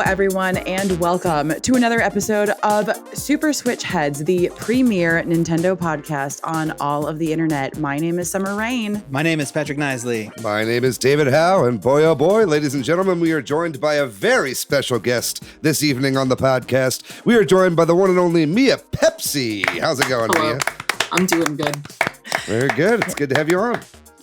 everyone, and welcome to another episode of Super Switch Headz, the premier Nintendo podcast on all of the internet. My name is Summer Rain. My name is Patrick Nisley. My name is David Howe, and boy, oh boy, ladies and gentlemen, we are joined by a very special guest this evening on the podcast. We are joined by the one and only Mia Pepsi. How's it going, Hello. Mia? I'm doing good. Very good. It's good to have you on.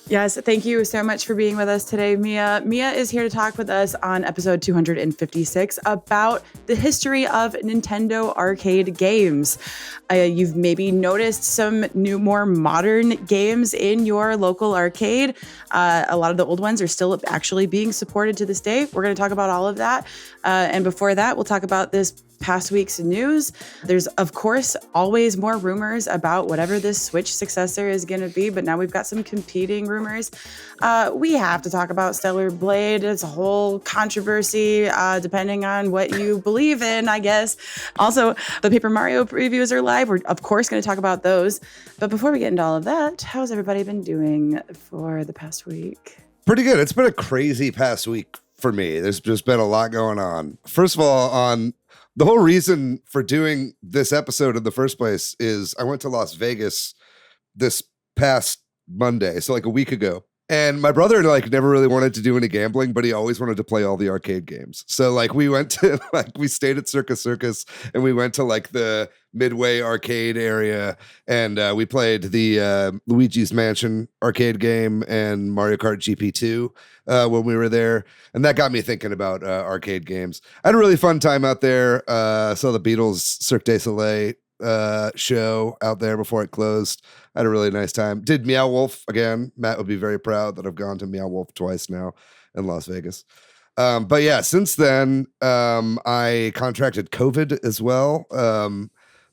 Yes, thank you so much for being with us today, Mia. Mia is here to talk with us on episode 256 about the history of Nintendo arcade games. You've maybe noticed some new, more modern games in your local arcade. A lot of the old ones are still actually being supported to this day. We're going to talk about all of that. And before that, we'll talk about this past week's news. There's, of course, always more rumors about whatever this Switch successor is going to be, but now we've got some competing rumors. We have to talk about Stellar Blade. It's a whole controversy, depending on what you believe in, I guess. Also, the Paper Mario previews are live. We're, of course, going to talk about those. But before we get into all of that, how's everybody been doing for the past week? Pretty good. It's been a crazy past week for me. There's just been a lot going on. First of all, the whole reason for doing this episode in the first place is I went to Las Vegas this past Monday, so like a week ago. And my brother never really wanted to do any gambling, but he always wanted to play all the arcade games. So we stayed at Circus and we went to the Midway arcade area and we played the Luigi's Mansion arcade game and Mario Kart GP2 when we were there. And that got me thinking about arcade games. I had a really fun time out there. Saw the Beatles Cirque du Soleil show out there before it closed. I had a really nice time. Did Meow Wolf again. Matt would be very proud that I've gone to Meow Wolf twice now in Las Vegas. But yeah, since then, I contracted COVID as well.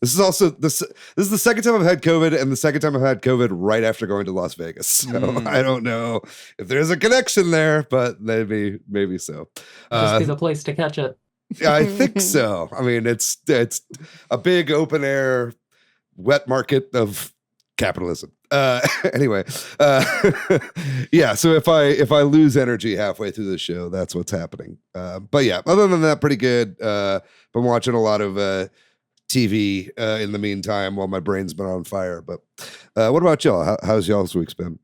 This is the second time I've had COVID, and the second time I've had COVID right after going to Las Vegas. So I don't know if there's a connection there, but maybe so. Just be the place to catch it. I think so. I mean, it's a big open air wet market of capitalism. Anyway, yeah. So if I lose energy halfway through the show, that's what's happening. But yeah, other than that, pretty good. Been watching a lot of TV in the meantime while my brain's been on fire. But what about y'all? How's y'all's week's been?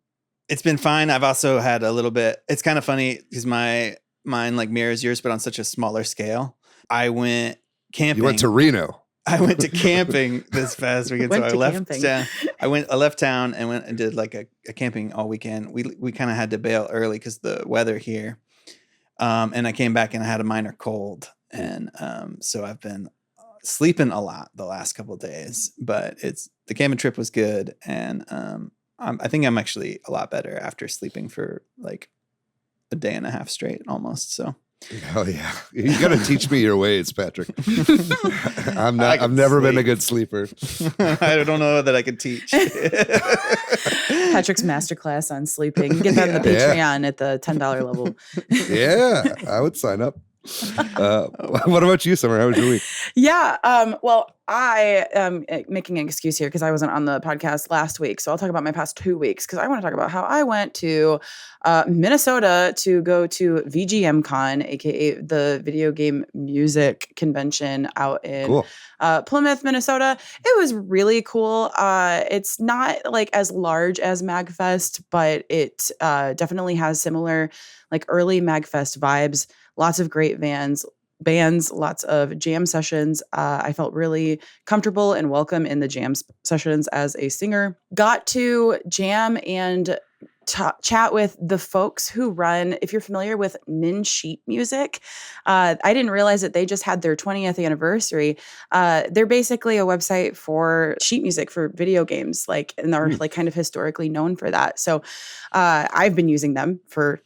It's been fine. I've also had a little bit. It's kind of funny because mine mirrors yours, but on such a smaller scale. I went camping. You went to Reno. I went to camping this past weekend. So I left camping. town. I left town and went and did a camping all weekend. We kind of had to bail early because the weather here. And I came back and I had a minor cold. And so I've been sleeping a lot the last couple of days. But the camping trip was good. And I think I'm actually a lot better after sleeping for a day and a half straight almost. So. Hell yeah. You got to teach me your ways, Patrick. I've never been a good sleeper. I don't know that I could teach. Patrick's masterclass on sleeping. Get that on the Patreon at the $10 level. Yeah, I would sign up. What about you, Summer? How was your week? Yeah. Well, I am making an excuse here because I wasn't on the podcast last week. So I'll talk about my past 2 weeks because I want to talk about how I went to Minnesota to go to VGM Con, aka the Video Game Music Convention out in Plymouth, Minnesota. It was really cool. It's not as large as MagFest, but it definitely has similar early MagFest vibes. Lots of great bands, lots of jam sessions. I felt really comfortable and welcome in the jam sessions as a singer. Got to jam and chat with the folks who run, if you're familiar with Nin Sheet Music. I didn't realize that they just had their 20th anniversary. They're basically a website for sheet music for video games, and they're kind of historically known for that. So I've been using them for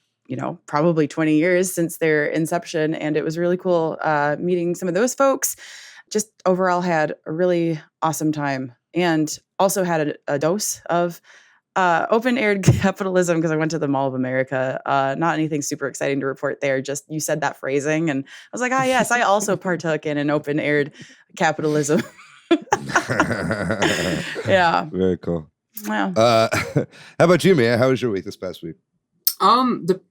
probably 20 years since their inception. And it was really cool meeting some of those folks. Just overall had a really awesome time and also had a dose of open-aired capitalism because I went to the Mall of America. Not anything super exciting to report there. Just you said that phrasing and I was like, yes, I also partook in an open-aired capitalism. Yeah. Very cool. Wow. How about you, Mia? How was your week this past week?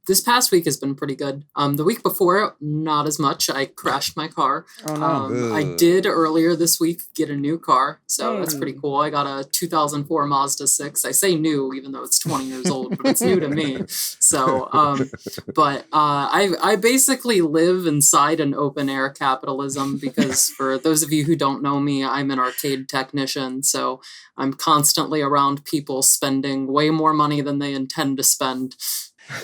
This past week has been pretty good. The week before, not as much. I crashed my car. Oh no. I did earlier this week get a new car, so that's Hey. pretty cool. I got a 2004 Mazda 6. I say new, even though it's 20 years old, but it's new to me. So, I basically live inside an open air capitalism because for those of you who don't know me, I'm an arcade technician, so I'm constantly around people spending way more money than they intend to spend.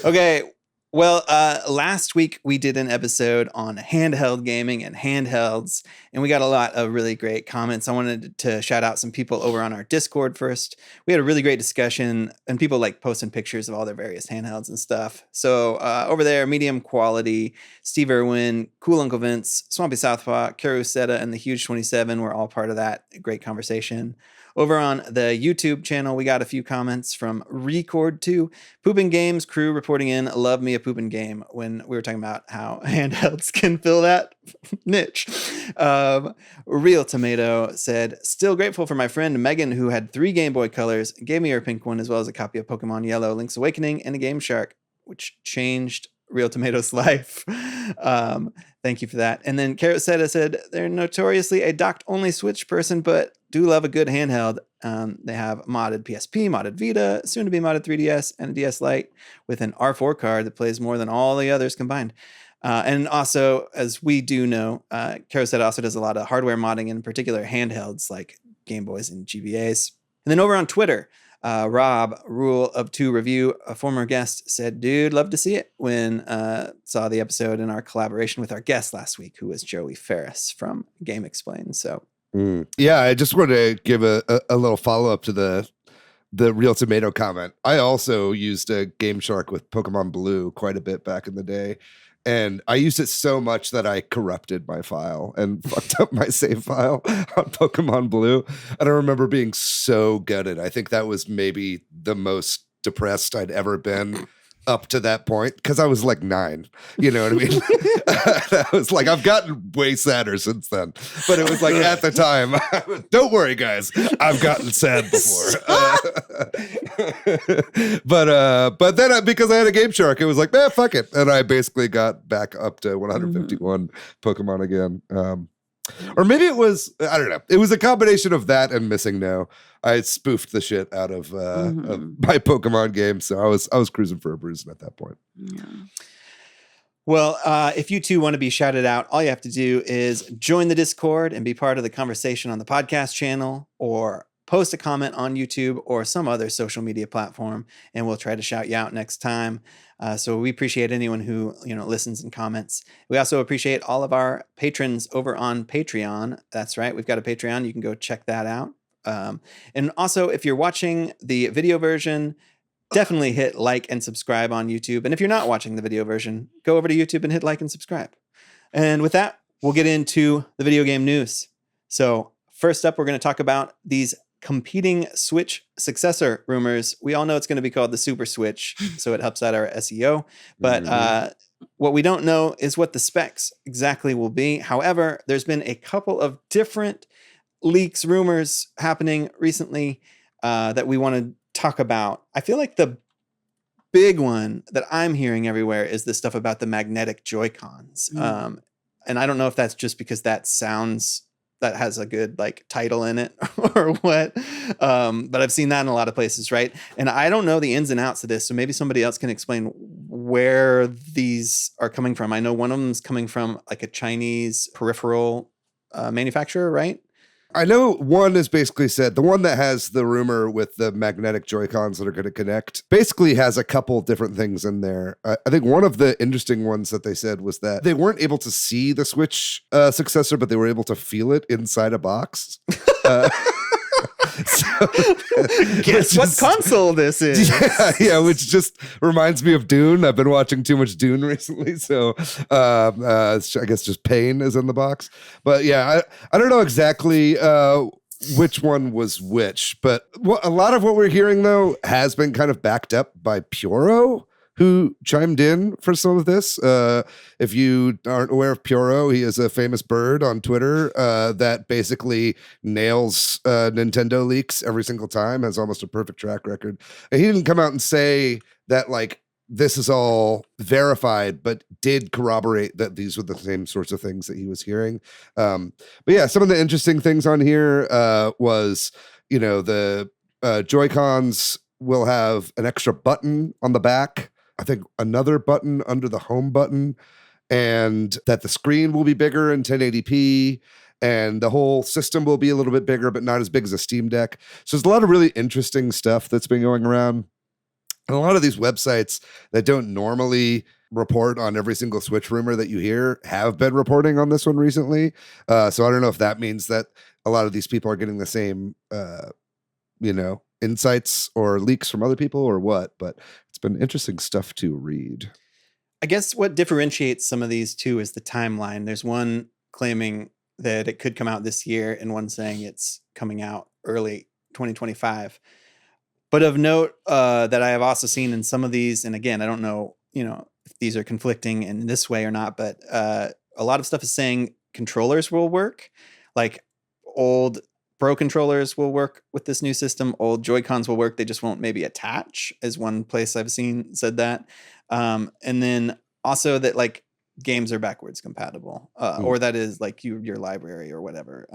Okay. Well, last week we did an episode on handheld gaming and handhelds, and we got a lot of really great comments. I wanted to shout out some people over on our Discord first. We had a really great discussion, and people like posting pictures of all their various handhelds and stuff. So over there, Medium Quality, Steve Irwin, Cool Uncle Vince, Swampy Southpaw, Karu Seta, and the Huge 27 were all part of that great conversation. Over on the YouTube channel, we got a few comments from Record2, Poopin' Games crew reporting in, love me a poopin' game, when we were talking about how handhelds can fill that niche. Real Tomato said, still grateful for my friend Megan, who had 3 Game Boy Colors, gave me her pink one, as well as a copy of Pokemon Yellow, Link's Awakening, and a Game Shark, which changed Real Tomato's life. Thank you for that. And then Carrot said they're notoriously a docked-only Switch person, but do love a good handheld. They have modded PSP, modded Vita, soon to be modded 3DS, and a DS Lite with an R4 card that plays more than all the others combined. And also, as we do know, Carosetta also does a lot of hardware modding, in particular handhelds like Game Boys and GBAs. And then over on Twitter, Rob, Rule of 2 Review, a former guest, said, dude, love to see it, when saw the episode in our collaboration with our guest last week, who was Joey Ferris from Game Explain. So yeah, I just wanted to give a little follow-up to the Real Tomato comment. I also used a Game Shark with Pokemon Blue quite a bit back in the day, and I used it so much that I corrupted my file and fucked up my save file on Pokemon Blue. And I remember being so gutted. I think that was maybe the most depressed I'd ever been up to that point, because I was like 9, you know what I mean? That was like, I've gotten way sadder since then, but it was like at the time, don't worry guys, I've gotten sad before. But then because I had a Game Shark, it was like, man, fuck it. And I basically got back up to 151 Pokemon again. Or maybe it was, I don't know. It was a combination of that and Missing No. I spoofed the shit out of my Pokemon game, so I was cruising for a bruising at that point. Yeah. Well, if you too want to be shouted out, all you have to do is join the Discord and be part of the conversation on the podcast channel, or post a comment on YouTube or some other social media platform, and we'll try to shout you out next time. So we appreciate anyone who listens and comments. We also appreciate all of our patrons over on Patreon. That's right, we've got a Patreon. You can go check that out. And also, if you're watching the video version, definitely hit like and subscribe on YouTube. And if you're not watching the video version, go over to YouTube and hit like and subscribe. And with that, we'll get into the video game news. So first up, we're going to talk about these competing Switch successor rumors. We all know it's going to be called the Super Switch, so it helps out our SEO. But what we don't know is what the specs exactly will be. However, there's been a couple of different leaks, rumors happening recently that we want to talk about. I feel like the big one that I'm hearing everywhere is the stuff about the magnetic Joy-Cons. And I don't know if that's just because that has a good title in it or what. But I've seen that in a lot of places, right? And I don't know the ins and outs of this, so maybe somebody else can explain where these are coming from. I know one of them is coming from a Chinese peripheral manufacturer, right? I know one is basically said, the one that has the rumor with the magnetic Joy-Cons that are going to connect basically has a couple different things in there. I think one of the interesting ones that they said was that they weren't able to see the Switch successor, but they were able to feel it inside a box. Guess what console this is? Yeah, which just reminds me of Dune. I've been watching too much Dune recently, so I guess just pain is in the box. But yeah, I don't know exactly which one was which, but a lot of what we're hearing though has been kind of backed up by Puro, who chimed in for some of this. If you aren't aware of Puro, he is a famous bird on Twitter that basically nails Nintendo leaks every single time, has almost a perfect track record. And he didn't come out and say that this is all verified, but did corroborate that these were the same sorts of things that he was hearing. But yeah, some of the interesting things on here was, the Joy-Cons will have an extra button on the back. I think another button under the home button, and that the screen will be bigger in 1080p. And the whole system will be a little bit bigger, but not as big as a Steam Deck. So there's a lot of really interesting stuff that's been going around. And a lot of these websites that don't normally report on every single Switch rumor that you hear have been reporting on this one recently. So I don't know if that means that a lot of these people are getting the same, insights or leaks from other people or what, but it's been interesting stuff to read. I guess what differentiates some of these two is the timeline. There's one claiming that it could come out this year and one saying it's coming out early 2025. But of note that I have also seen in some of these, and again, I don't know, if these are conflicting in this way or not, but a lot of stuff is saying controllers will work. Like old Pro controllers will work with this new system. Old Joy-Cons will work. They just won't maybe attach, is one place I've seen said that. And then also that like games are backwards compatible, or that is like your library or whatever.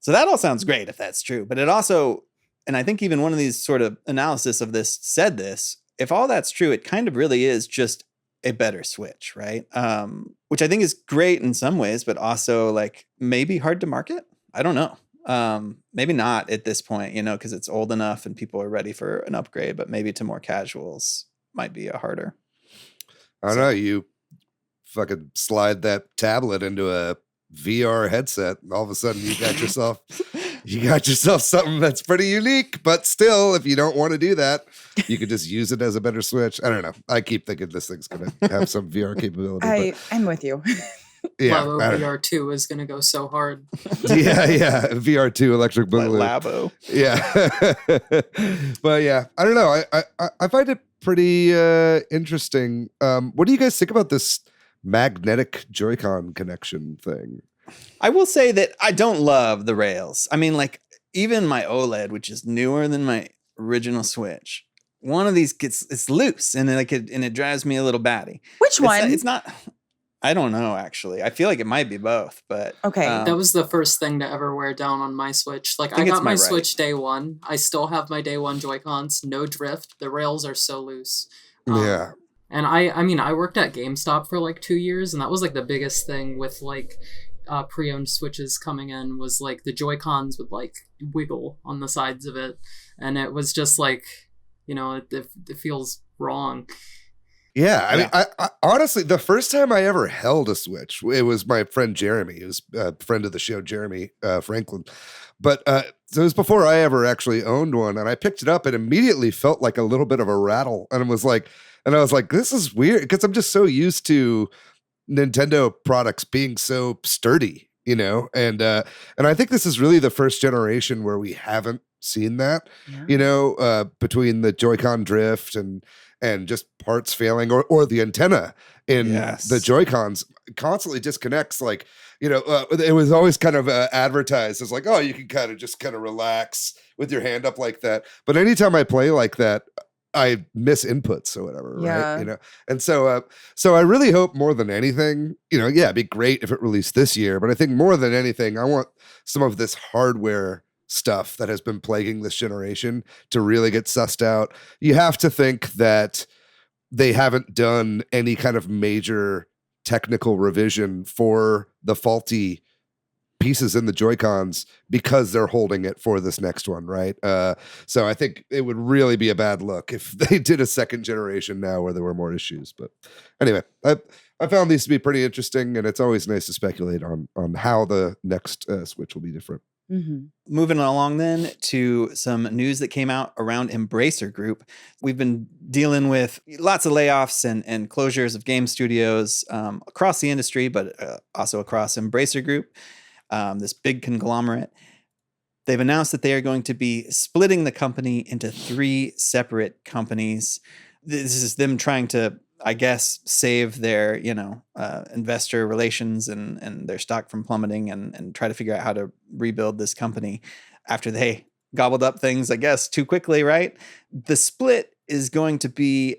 So that all sounds great if that's true, but it also, and I think even one of these sort of analysis of this said this, if all that's true, it kind of really is just a better Switch, right? Which I think is great in some ways, but also like maybe hard to market. I don't know. Maybe not at this point, because it's old enough and people are ready for an upgrade, but maybe to more casuals might be a harder. I don't know. You fucking slide that tablet into a VR headset, and all of a sudden you got yourself something that's pretty unique. But still, if you don't want to do that, you could just use it as a better Switch. I don't know. I keep thinking this thing's gonna have some VR capability. I'm with you. Yeah, Labo VR2 is going to go so hard. yeah. VR2 electric boogaloo. Labo. Yeah. But yeah, I don't know. I find it pretty interesting. What do you guys think about this magnetic Joy-Con connection thing? I will say that I don't love the rails. I mean, like even my OLED, which is newer than my original Switch, one of these it's loose and it drives me a little batty. Which one? It's not. I don't know, actually. I feel like it might be both, but okay. That was the first thing to ever wear down on my Switch. Like I got my Switch day one. I still have my day one Joy-Cons, no drift. The rails are so loose. Yeah. And I worked at GameStop for like 2 years, and that was like the biggest thing with like pre-owned Switches coming in was like the Joy-Cons would like wiggle on the sides of it, and it was just like, it feels wrong. Yeah, I mean, I honestly, the first time I ever held a Switch, it was my friend Jeremy. He was a friend of the show, Jeremy Franklin. But so it was before I ever actually owned one, and I picked it up and immediately felt like a little bit of a rattle, and I was like, this is weird because I'm just so used to Nintendo products being so sturdy, and I think this is really the first generation where we haven't seen that, between the Joy-Con drift and just parts failing or the antenna in the Joy-Cons constantly disconnects. Like, it was always kind of advertised as like, oh, you can kind of relax with your hand up like that. But anytime I play like that, I miss inputs or whatever, right? And so I really hope more than anything, it'd be great if it released this year, but I think more than anything, I want some of this hardware stuff that has been plaguing this generation to really get sussed out. You have to think that they haven't done any kind of major technical revision for the faulty pieces in the Joy-Cons because they're holding it for this next one, right? So I think it would really be a bad look if they did a second generation now where there were more issues. But anyway, I found these to be pretty interesting, and it's always nice to speculate on how the next Switch will be different. Mm-hmm. Moving along then to some news that came out around Embracer Group. We've been dealing with lots of layoffs and closures of game studios across the industry, but also across Embracer Group, this big conglomerate. They've announced that they are going to be splitting the company into 3 separate companies. This is them trying to, I guess, save their, investor relations and their stock from plummeting and try to figure out how to rebuild this company after they gobbled up things, I guess, too quickly, right? The split is going to be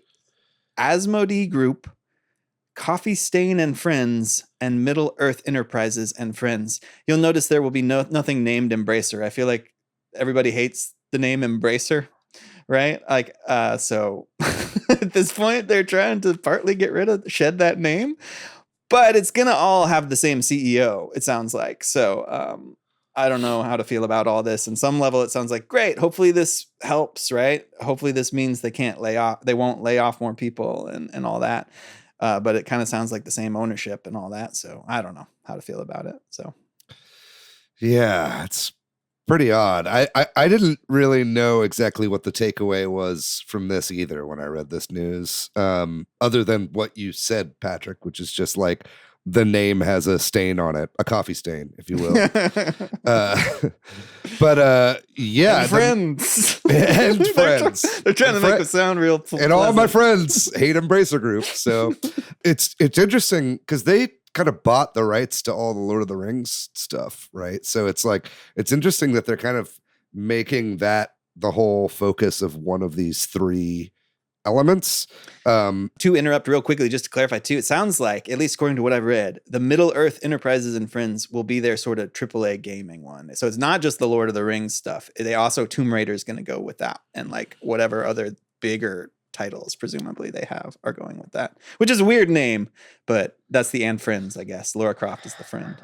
Asmodee Group, Coffee Stain and Friends, and Middle Earth Enterprises and Friends. You'll notice there will be nothing named Embracer. I feel like everybody hates the name Embracer, right? Like, so at this point, they're trying to partly shed that name, but it's gonna all have the same CEO, it sounds like. So I don't know how to feel about all this. In some level, it sounds like great. Hopefully this helps, right? Hopefully this means they won't lay off more people and all that. But it kind of sounds like the same ownership and all that. So I don't know how to feel about it. So yeah, it's pretty odd. I didn't really know exactly what the takeaway was from this either when I read this news, other than what you said, Patrick, which is just like the name has a stain on it, a coffee stain, if you will. But yeah, and friends. And friends. They're trying to make it sound real pleasant. And all my friends hate Embracer Group. So it's interesting because they kind of bought the rights to all the Lord of the Rings stuff, right? So it's like, it's interesting that they're kind of making that the whole focus of one of these three elements. To interrupt real quickly, just to clarify too, it sounds like, at least according to what I've read, the Middle Earth Enterprises and Friends will be their sort of AAA gaming one. So it's not just the Lord of the Rings stuff. They also, Tomb Raider is going to go with that, and like whatever other bigger titles presumably they have are going with that, which is a weird name, but that's the and Friends, I guess. Lara Croft is the friend.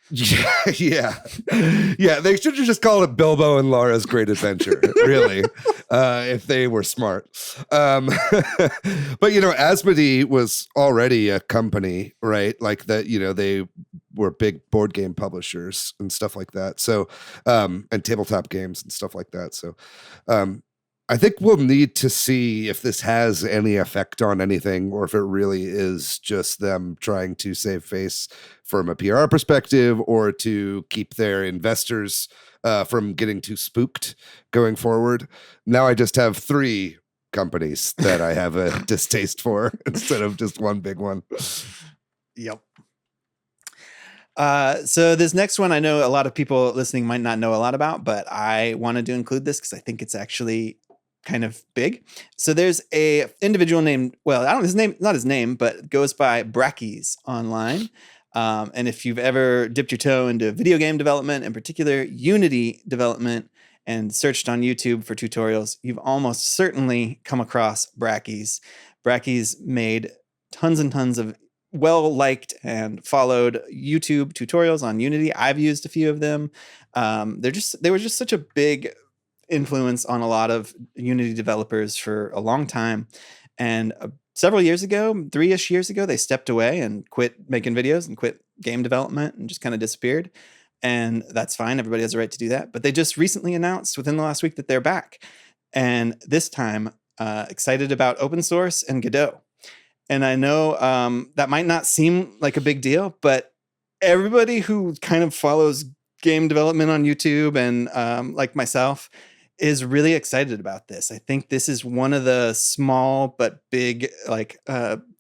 Yeah. They should have just called it Bilbo and Laura's Great Adventure, really, if they were smart. But Asmodee was already a company, right? Like that, they were big board game publishers and stuff like that. So, and tabletop games and stuff like that. So, I think we'll need to see if this has any effect on anything, or if it really is just them trying to save face from a PR perspective, or to keep their investors from getting too spooked going forward. Now I just have three companies that I have a distaste for instead of just one big one. Yep. So this next one, I know a lot of people listening might not know a lot about, but I wanted to include this because I think it's actually kind of big. So there's a individual named, well, I don't know his name, not his name, but goes by Brackies online. And if you've ever dipped your toe into video game development, in particular Unity development, and searched on YouTube for tutorials, you've almost certainly come across Brackies. Brackies made tons and tons of well-liked and followed YouTube tutorials on Unity. I've used a few of them. They were just such a big influence on a lot of Unity developers for a long time. And several years ago, 3-ish years ago, they stepped away and quit making videos and quit game development and just kind of disappeared. And that's fine. Everybody has a right to do that. But they just recently announced within the last week that they're back. And this time, excited about open source and Godot. And I know that might not seem like a big deal, but everybody who kind of follows game development on YouTube and like myself is really excited about this. I think this is one of the small but big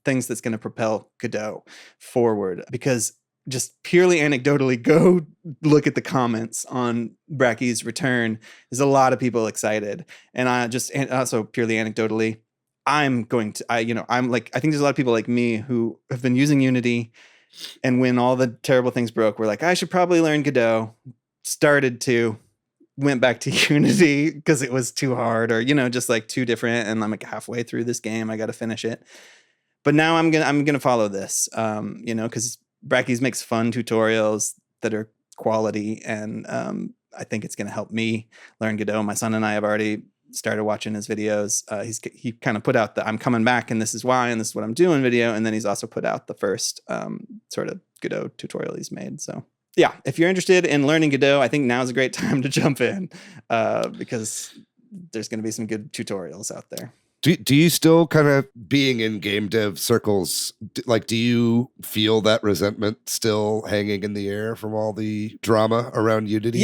things that's going to propel Godot forward, because just purely anecdotally, go look at the comments on Bracky's return. There's a lot of people excited. And also purely anecdotally, I think there's a lot of people like me who have been using Unity, and when all the terrible things broke, we're like, I should probably learn Godot. Went back to Unity because it was too hard, or just like too different, and I'm like halfway through this game, I got to finish it. But now I'm gonna follow this, because Brackies makes fun tutorials that are quality, and I think it's gonna help me learn Godot. My son and I have already started watching his videos. He kind of put out the "I'm coming back and this is why and this is what I'm doing" video, and then he's also put out the first sort of Godot tutorial he's made. So yeah, if you're interested in learning Godot, I think now's a great time to jump in because there's going to be some good tutorials out there. Do you still kind of, being in game dev circles, do you feel that resentment still hanging in the air from all the drama around Unity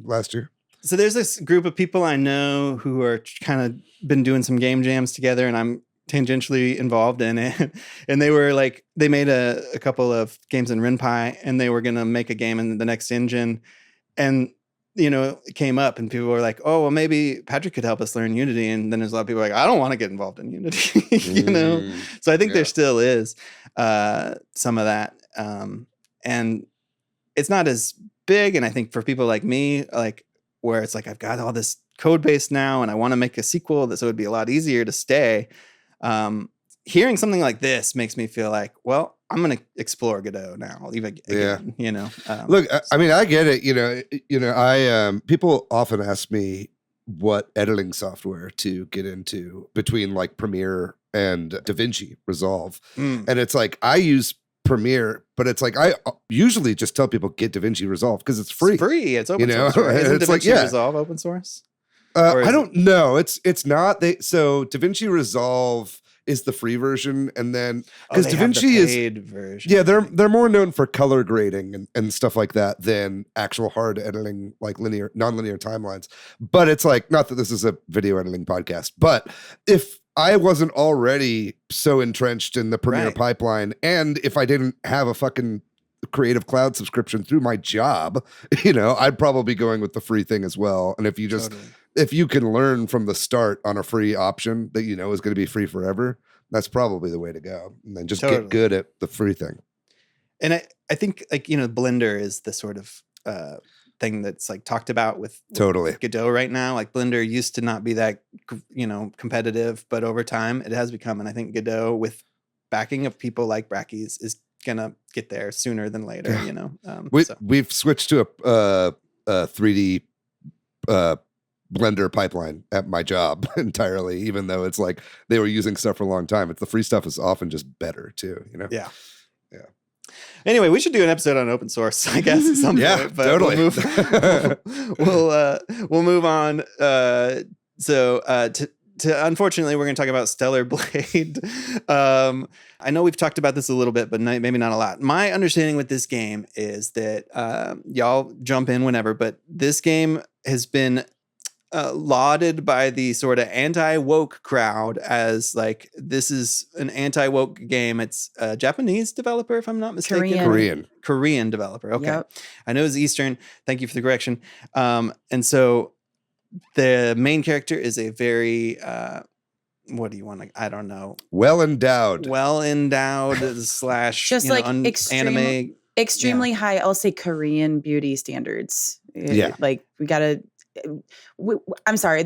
last year? So there's this group of people I know who are kind of been doing some game jams together, and I'm tangentially involved in it. And they made a couple of games in RenPy, and they were going to make a game in the next engine. And it came up and people were like, oh, well, maybe Patrick could help us learn Unity. And then there's a lot of people like, I don't want to get involved in Unity, So I think there still is some of that. And it's not as big. And I think for people like me, like where it's like, I've got all this code base now and I want to make a sequel, so it would be a lot easier to stay. Hearing something like this makes me feel like, well, I'm going to explore Godot now. Even again, Look, I mean, I get it. I people often ask me what editing software to get into between like Premiere and DaVinci Resolve, and it's like I use Premiere, but it's like I usually just tell people get DaVinci Resolve because it's free. It's free. It's open source. Right? Isn't it's DaVinci like, yeah. Resolve open source? I don't know. It's not. So DaVinci Resolve is the free version, and then because DaVinci is paid version. Yeah, they're more known for color grading and stuff like that than actual hard editing, like nonlinear timelines. But it's like, not that this is a video editing podcast, but if I wasn't already so entrenched in the Premiere pipeline, and if I didn't have a fucking Creative Cloud subscription through my job, I'd probably be going with the free thing as well. And if you just if you can learn from the start on a free option that is going to be free forever, that's probably the way to go. And then just get good at the free thing. And I think like, Blender is the sort of thing that's like talked about with Godot right now. Like Blender used to not be that, competitive, but over time it has become. And I think Godot with backing of people like Brackeys is going to get there sooner than later, We've switched to a 3D Blender pipeline at my job entirely, even though it's like they were using stuff for a long time. It's the free stuff is often just better too, Yeah. Anyway, we should do an episode on open source, I guess, at some point. But totally. We'll move on. To unfortunately, we're going to talk about Stellar Blade. I know we've talked about this a little bit, but maybe not a lot. My understanding with this game is that y'all jump in whenever, but this game has been lauded by the sort of anti-woke crowd as like, this is an anti-woke game. It's a Japanese developer, if I'm not mistaken. Korean developer. Okay. Yep. I know it's Eastern. Thank you for the correction. And so the main character is a very, what do you want? I don't know. Well endowed slash just like anime. Extremely high, I'll say Korean beauty standards. Yeah. Like we gotta, I'm sorry.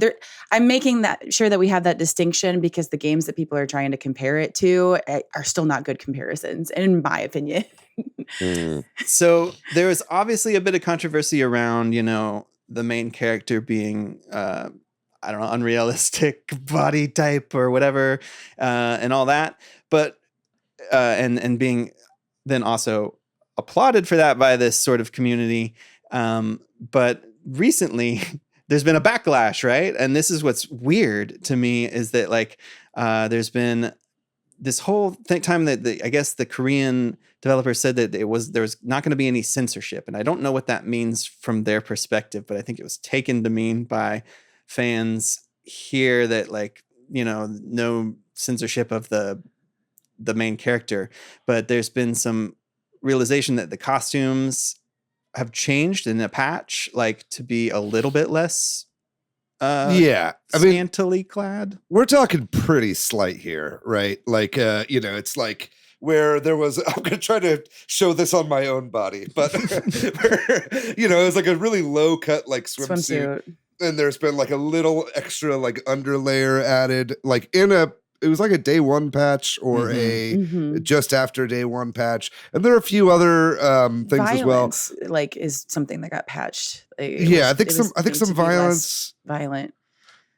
I'm making that sure that we have that distinction because the games that people are trying to compare it to are still not good comparisons, in my opinion. So there is obviously a bit of controversy around, the main character being, I don't know, unrealistic body type or whatever, and all that, but and being then also applauded for that by this sort of community. But recently there's been a backlash, right? And this is what's weird to me is that like there's been this whole time that I guess the Korean developer said that there was not going to be any censorship, and I don't know what that means from their perspective, but I think it was taken to mean by fans here that like no censorship of the main character, but there's been some realization that the costumes have changed in a patch, like to be a little bit less scantily clad. We're talking pretty slight here, right? Like it's like where there was, I'm gonna try to show this on my own body, but it was like a really low cut like swimsuit. And there's been like a little extra like underlayer added, like it was like a day one patch or just after day one patch. And there are a few other things as well. Like is something that got patched. I think some violence. Violent.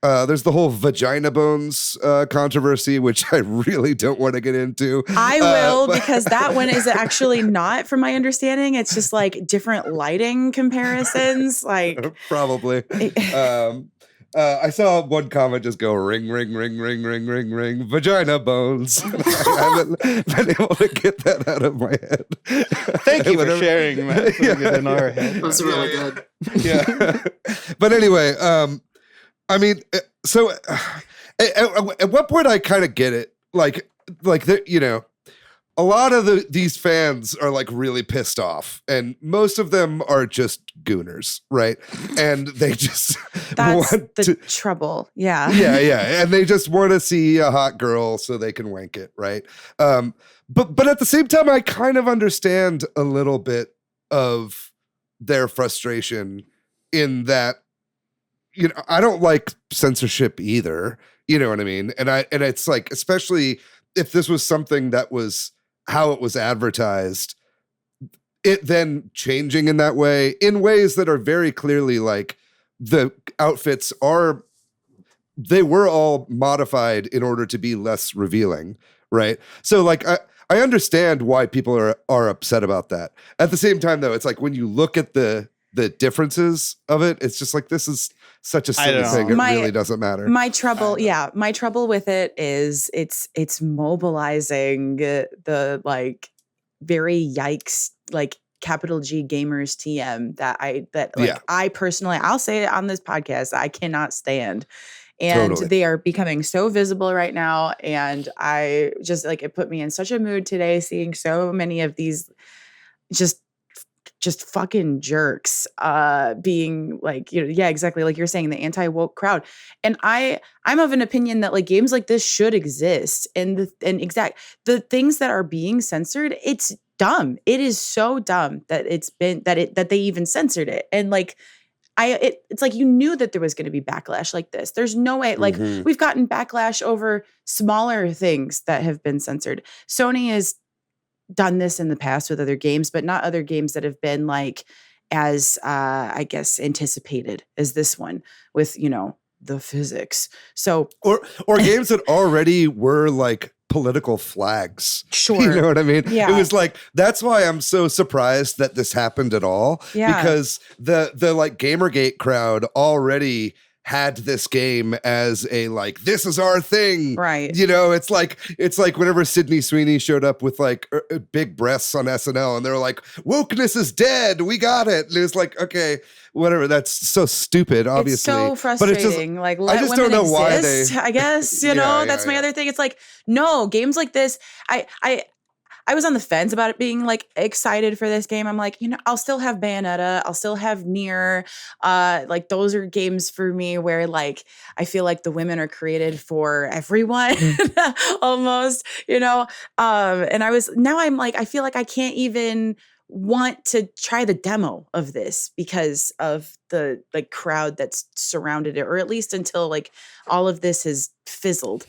There's the whole vagina bones controversy, which I really don't want to get into. I will, because that one is actually not, from my understanding. It's just like different lighting comparisons. Like probably. I saw one comment just go ring, ring, ring, ring, ring, ring, ring, vagina bones. I haven't been able to get that out of my head. Thank you for sharing that. It in our head. That was really good. Yeah. But anyway, I mean, so at what point I kind of get it, like a lot of these fans are like really pissed off, and most of them are just gooners, right? And they just That's want the to, trouble. Yeah. yeah, and they just want to see a hot girl so they can wank it, right? But at the same time, I kind of understand a little bit of their frustration in that, you know, I don't like censorship either. You know what I mean? And it's like, especially if this was something that was how it was advertised, it then changing in that way, in ways that are very clearly like the outfits they were all modified in order to be less revealing, right? So like I understand why people are upset about that. At the same time, though, it's like when you look at the differences of it, it's just like, this is such a silly thing. It really doesn't matter. My trouble with it is it's mobilizing the like very yikes, like capital G gamers TM I personally, I'll say it on this podcast, I cannot stand. And Totally. They are becoming so visible right now. And I just like, it put me in such a mood today, seeing so many of these just fucking jerks being like, you know, yeah, exactly. Like you're saying, the anti-woke crowd. And I'm of an opinion that like games like this should exist. And the things that are being censored, it's dumb. It is so dumb that that they even censored it. And like, it's like you knew that there was going to be backlash like this. There's no way. Like we've gotten backlash over smaller things that have been censored. Sony has done this in the past with other games, but not other games that have been like as I guess anticipated as this one with, you know, the physics. So or games that already were like political flags. Sure. You know what I mean? Yeah. It was like, that's why I'm so surprised that this happened at all. Yeah. Because the like Gamergate crowd already had this game as a like, this is our thing. Right. You know, it's like whenever Sydney Sweeney showed up with like big breasts on SNL and they're like, wokeness is dead. We got it. And it was like, okay, whatever. That's so stupid, obviously. It's so frustrating. Like, let I just women don't know exist, why I guess, you know, that's my other thing. It's like, no, games like this, I was on the fence about it being like excited for this game. I'm like, you know, I'll still have Bayonetta. I'll still have Nier. Like those are games for me where like, I feel like the women are created for everyone almost, you know? And I'm like, I feel like I can't even want to try the demo of this because of the like crowd that's surrounded it, or at least until like all of this has fizzled.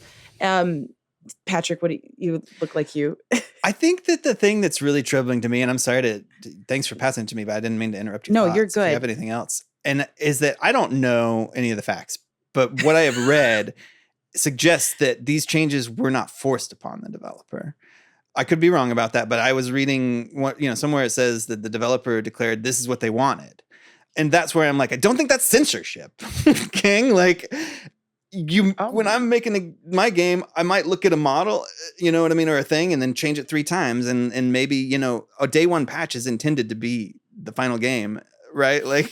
Patrick, what do you look like you? I think that the thing that's really troubling to me, and I'm sorry thanks for passing it to me, but I didn't mean to interrupt you. No, you're good. If you have anything else, and is that I don't know any of the facts, but what I have read suggests that these changes were not forced upon the developer. I could be wrong about that, but I was reading somewhere it says that the developer declared this is what they wanted. And that's where I'm like, I don't think that's censorship, King. Like when I'm making my game, I might look at a model, you know what I mean? Or a thing and then change it 3 times. And maybe, you know, a day 1 patch is intended to be the final game, right? Like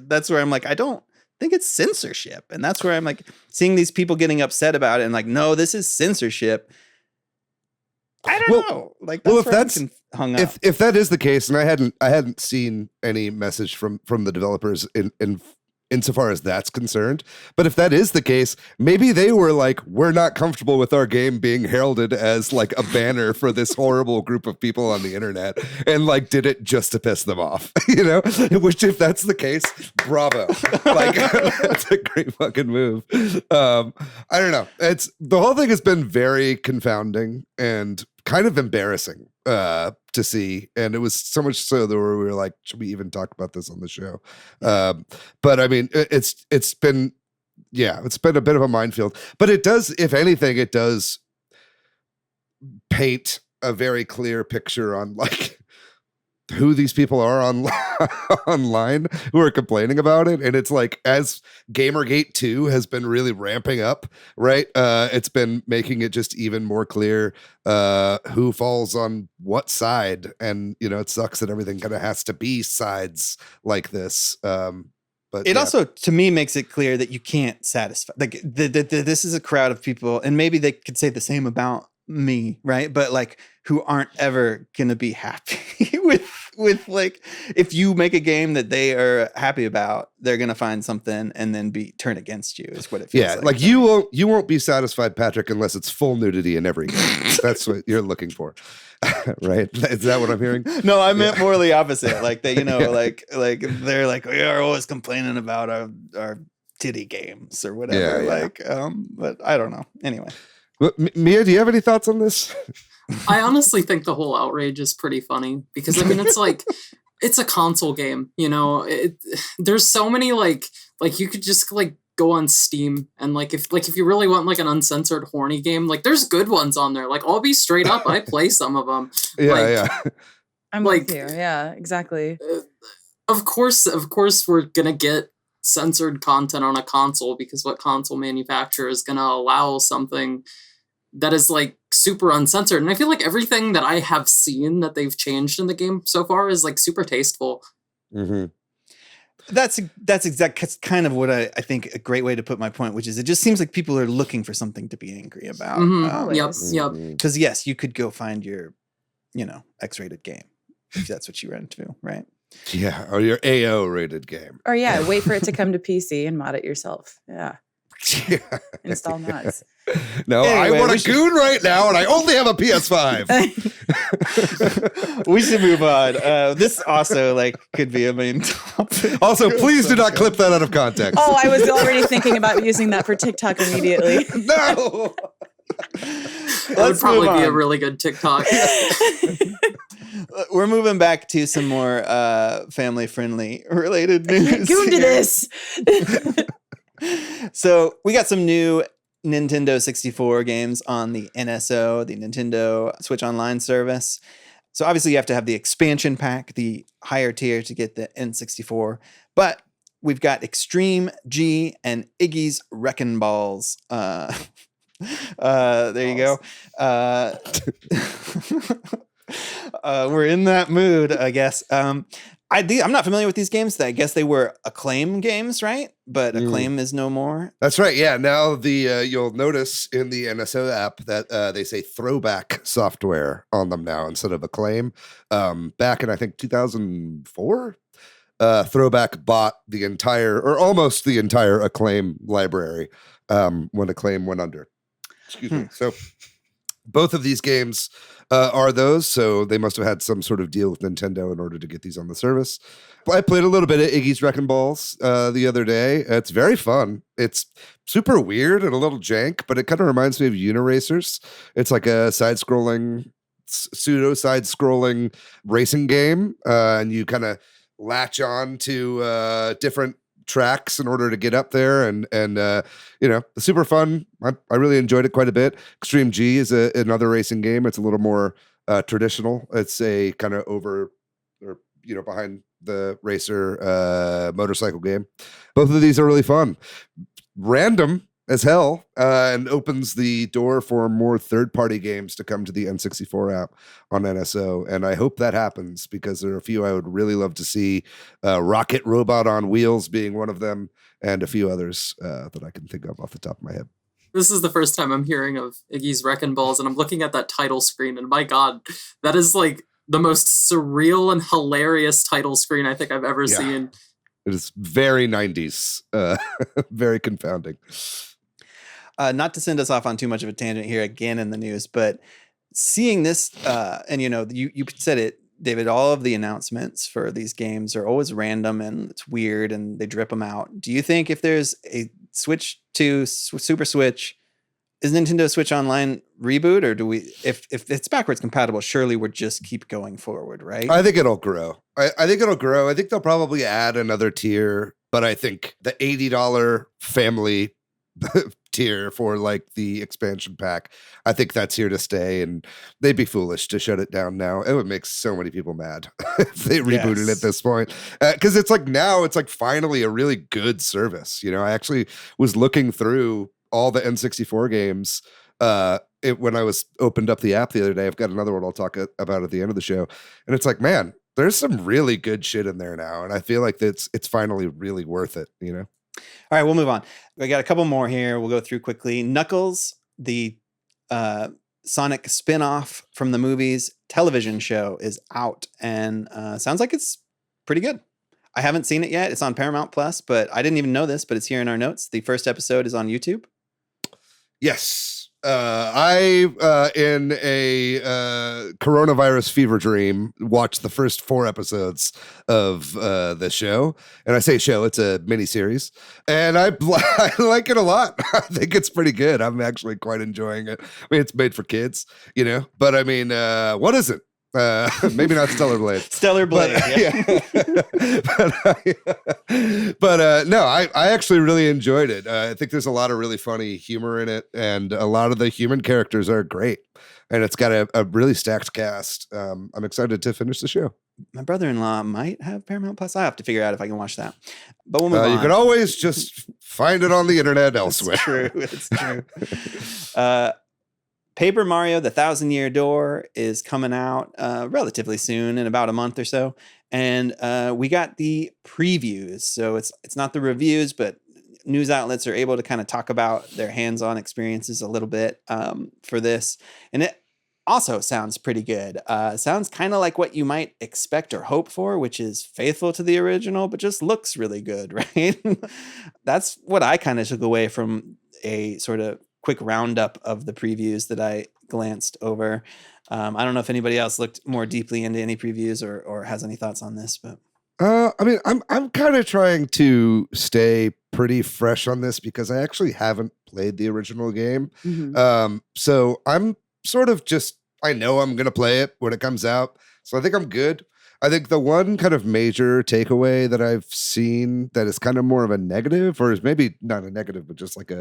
that's where I'm like, I don't think it's censorship. And that's where I'm like seeing these people getting upset about it and like, no, this is censorship. I don't know. Like, that's hung up. If that is the case, and I hadn't seen any message from the developers insofar as that's concerned, but if that is the case, maybe they were like, we're not comfortable with our game being heralded as like a banner for this horrible group of people on the internet, and like did it just to piss them off, you know? Which, if that's the case, bravo! Like that's a great fucking move. I don't know. It's the whole thing has been very confounding and kind of embarrassing to see, and it was so much so that we were like, should we even talk about this on the show? But I mean, it's been a bit of a minefield, but it does, if anything, it does paint a very clear picture on like who these people are online who are complaining about it. And it's like, as Gamergate 2 has been really ramping up, right? It's been making it just even more clear who falls on what side. And, you know, it sucks that everything kind of has to be sides like this. But it also, to me, makes it clear that you can't satisfy. Like this is a crowd of people, and maybe they could say the same about me, right? But like who aren't ever gonna be happy with like if you make a game that they are happy about, they're gonna find something and then turn against you is what it feels like. Like you won't be satisfied, Patrick, unless it's full nudity in every game. That's what you're looking for. Right? Is that what I'm hearing? No, I meant more the opposite. Like they, like they're like, we are always complaining about our titty games or whatever. But I don't know. Anyway. Mia, do you have any thoughts on this? I honestly think the whole outrage is pretty funny because I mean it's like it's a console game, there's so many like you could just like go on Steam and like if you really want like an uncensored horny game, like there's good ones on there. Like I'll be straight up, I play some of them. I'm like, with you. Yeah, exactly. Of course we're gonna get censored content on a console because what console manufacturer is gonna allow something that is like super uncensored? And I feel like everything that I have seen that they've changed in the game so far is like super tasteful. Mm-hmm. That's kind of what I think a great way to put my point, which is it just seems like people are looking for something to be angry about. Yep. Because yes, you could go find your, X-rated game if that's what you run into, right? Yeah, or your AO rated game. Or wait for it to come to PC and mod it yourself. Yeah. Install mods. No, anyway, I want a goon right now, and I only have a PS5. We should move on. This also could be a main topic. Also, please do not clip that out of context. Oh, I was already thinking about using that for TikTok immediately. No. That would probably be a really good TikTok. We're moving back to some more family-friendly related news. Goon to this. So we got some new Nintendo 64 games on the NSO, the Nintendo Switch Online service. So obviously you have to have the expansion pack, the higher tier to get the N64. But we've got Extreme G and Iggy's Wrecking Balls. There you go. We're in that mood, I guess. I'm not familiar with these games. I guess they were Acclaim games, right? But Acclaim is no more. That's right. Yeah. Now you'll notice in the NSO app that they say Throwback software on them now instead of Acclaim. Back in I think 2004, Throwback bought the entire or almost the entire Acclaim library when Acclaim went under. Excuse me. So both of these games are those, so they must have had some sort of deal with Nintendo in order to get these on the service. I played a little bit of Iggy's Wrecking Balls the other day. It's very fun. It's super weird and a little jank, but it kind of reminds me of Uniracers. It's like a pseudo-side-scrolling racing game, and you kind of latch on to different tracks in order to get up there, and super fun. I really enjoyed it quite a bit. Extreme G is another racing game. It's a little more traditional. It's a kind of behind the racer motorcycle game. Both of these are really fun. Random as hell, and opens the door for more third-party games to come to the N64 app on NSO. And I hope that happens because there are a few I would really love to see. Rocket Robot on Wheels being one of them, and a few others that I can think of off the top of my head. This is the first time I'm hearing of Iggy's Wrecking Balls, and I'm looking at that title screen, and my God, that is like the most surreal and hilarious title screen I think I've ever seen. It is very 90s, very confounding. Not to send us off on too much of a tangent here again in the news, but seeing this, and you said it, David, all of the announcements for these games are always random and it's weird and they drip them out. Do you think if there's a Switch to Super Switch, is Nintendo Switch Online reboot, or do we, if it's backwards compatible, surely we'll just keep going forward, right? I think it'll grow. I think it'll grow. I think they'll probably add another tier, but I think the $80 family tier for like the expansion pack, I think that's here to stay, and they'd be foolish to shut it down now. It would make so many people mad if they rebooted at this point, because it's like now it's like finally a really good service. I actually was looking through all the N64 games when I was opened up the app the other day. I've got another one I'll talk about at the end of the show, and it's like, man, there's some really good shit in there now, and I feel like it's finally really worth it. All right, we'll move on. We got a couple more here. We'll go through quickly. Knuckles, the Sonic spin-off from the movies television show is out, and sounds like it's pretty good. I haven't seen it yet. It's on Paramount Plus, but I didn't even know this, but it's here in our notes. The first episode is on YouTube. Yes. I, in a coronavirus fever dream, watched the first 4 episodes of the show. And I say show, it's a miniseries. And I like it a lot. I think it's pretty good. I'm actually quite enjoying it. I mean, it's made for kids, but I mean, what is it? Maybe not Stellar Blade. Stellar Blade, but no, I actually really enjoyed it. I think there's a lot of really funny humor in it, and a lot of the human characters are great. And it's got a really stacked cast. I'm excited to finish the show. My brother-in-law might have Paramount Plus. I have to figure out if I can watch that. But we'll move on. You can always just find it on the internet elsewhere. It's true. Paper Mario: The Thousand-Year Door is coming out relatively soon, in about a month or so, and we got the previews. So it's not the reviews, but news outlets are able to kind of talk about their hands-on experiences a little bit for this, and it also sounds pretty good. Sounds kind of like what you might expect or hope for, which is faithful to the original, but just looks really good, right? That's what I kind of took away from a sort of quick roundup of the previews that I glanced over. I don't know if anybody else looked more deeply into any previews or has any thoughts on this, but I mean, I'm kind of trying to stay pretty fresh on this because I actually haven't played the original game. Mhm. So I'm sort of I know I'm going to play it when it comes out. So I think I'm good. I think the one kind of major takeaway that I've seen that is kind of more of a negative, or is maybe not a negative, but just like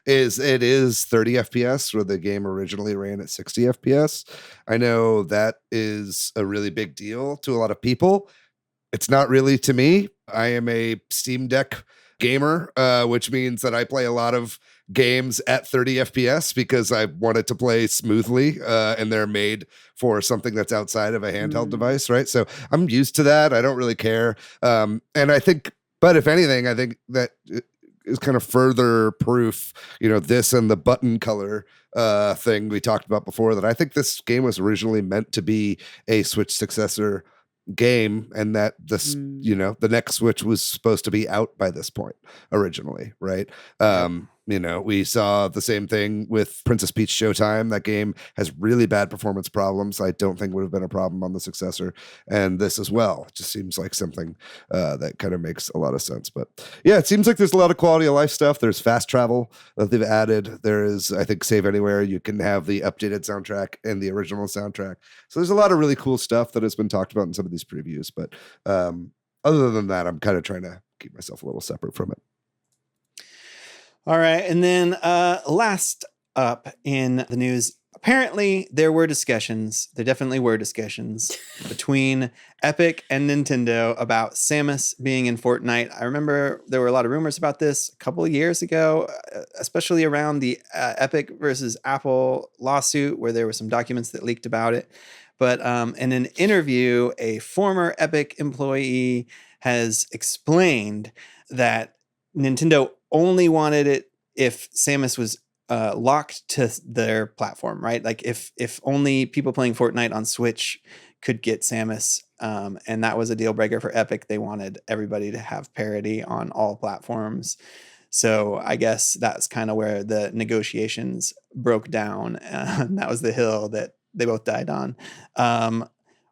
is it is 30 FPS where the game originally ran at 60 FPS. I know that is a really big deal to a lot of people. It's not really to me. I am a Steam Deck gamer, which means that I play a lot of games at 30 FPS because I want it to play smoothly, and they're made for something that's outside of a handheld device, right? So I'm used to that. I don't really care. And I think, but if anything, I think that is kind of further proof, this and the button color thing we talked about before, that I think this game was originally meant to be a Switch successor game, and that this, the next Switch was supposed to be out by this point originally, right? We saw the same thing with Princess Peach Showtime. That game has really bad performance problems. I don't think would have been a problem on the successor, and this as well. It just seems like something that kind of makes a lot of sense. But yeah, it seems like there's a lot of quality of life stuff. There's fast travel that they've added. There is, I think, Save Anywhere. You can have the updated soundtrack and the original soundtrack. So there's a lot of really cool stuff that has been talked about in some of these previews. But other than that, I'm kind of trying to keep myself a little separate from it. All right. And then last up in the news, apparently there definitely were discussions between Epic and Nintendo about Samus being in Fortnite. I remember there were a lot of rumors about this a couple of years ago, especially around the Epic versus Apple lawsuit, where there were some documents that leaked about it. But in an interview, a former Epic employee has explained that Nintendo only wanted it if Samus was locked to their platform, right? Like if only people playing Fortnite on Switch could get Samus, and that was a deal breaker for Epic. They wanted everybody to have parity on all platforms. So I guess that's kind of where the negotiations broke down. That was the hill that they both died on.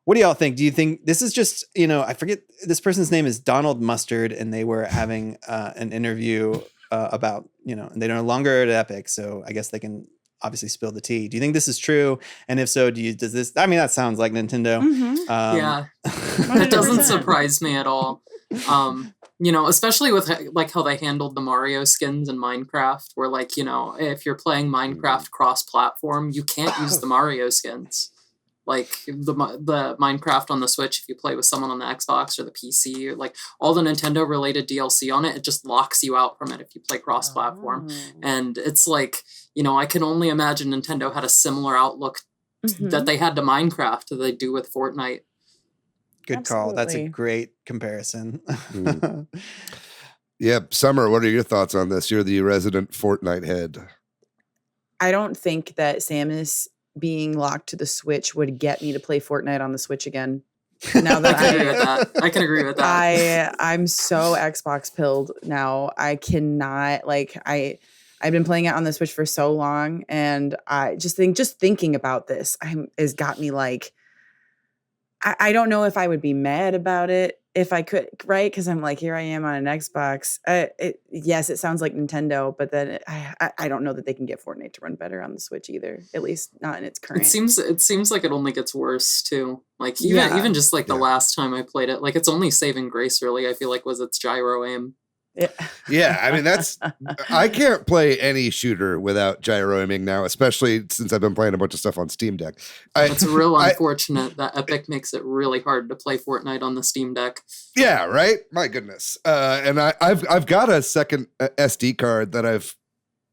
What do y'all think? Do you think this is just, I forget, this person's name is Donald Mustard, and they were having an interview about, and they're no longer at Epic, so I guess they can obviously spill the tea. Do you think this is true? And if so, does this, I mean, that sounds like Nintendo. Yeah, it doesn't surprise me at all. Especially with like how they handled the Mario skins in Minecraft, where like, if you're playing Minecraft cross-platform, you can't use the Mario skins. Like the Minecraft on the Switch, if you play with someone on the Xbox or the PC, like all the Nintendo related DLC on it just locks you out from it if you play cross-platform. And it's like, I can only imagine Nintendo had a similar outlook that they had to Minecraft that they do with Fortnite. Good call. That's a great comparison. Yeah, Summer, what are your thoughts on this? You're the resident Fortnite head. I don't think that Samus being locked to the Switch would get me to play Fortnite on the Switch again. Now that I can agree with that. I'm so Xbox pilled now. I cannot I've been playing it on the Switch for so long, and I just thinking about this has got me like, I don't know if I would be mad about it if I could, right? Because I'm like, here I am on an Xbox. Yes, it sounds like Nintendo, but then I don't know that they can get Fortnite to run better on the Switch either. At least not in its current. It seems like it only gets worse too. Like even just like the last time I played it, like its only saving grace really, I feel like, was its gyro aim. Yeah, I mean I can't play any shooter without gyro aiming now, especially since I've been playing a bunch of stuff on Steam Deck. It's real unfortunate that Epic makes it really hard to play Fortnite on the Steam Deck. Yeah, right. My goodness. And I've got a second SD card that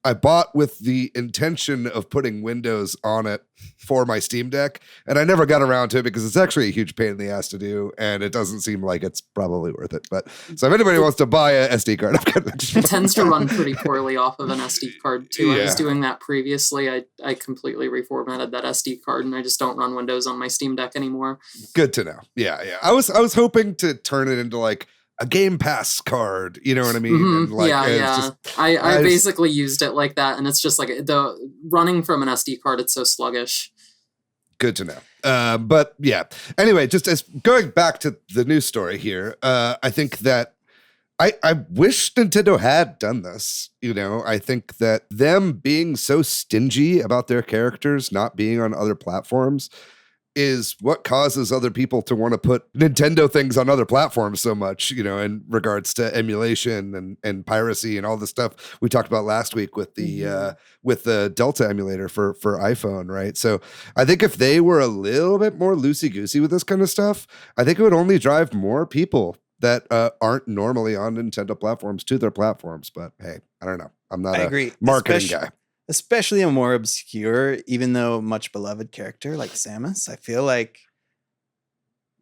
I bought with the intention of putting Windows on it for my Steam Deck, and I never got around to it because it's actually a huge pain in the ass to do, and it doesn't seem like it's probably worth it. But so if anybody wants to buy a SD card, it tends to run pretty poorly off of an SD card too. Yeah. I was doing that previously. I completely reformatted that SD card, and I just don't run Windows on my Steam Deck anymore. Good to know. Yeah. I was hoping to turn it into like a Game Pass card, you know what I mean? Mm-hmm. And like, I basically used it like that, and it's just like the running from an SD card, it's so sluggish. Good to know. But yeah, anyway, just as going back to the news story here, I think that I wish Nintendo had done this. You know, I think that them being so stingy about their characters not being on other platforms is what causes other people to want to put Nintendo things on other platforms so much, you know, in regards to emulation and piracy and all the stuff we talked about last week with the Delta emulator for iPhone, right? So I think if they were a little bit more loosey-goosey with this kind of stuff, I think it would only drive more people that aren't normally on Nintendo platforms to their platforms. But hey, I don't know. I'm not a marketing guy. Especially a more obscure, even though much beloved character like Samus. I feel like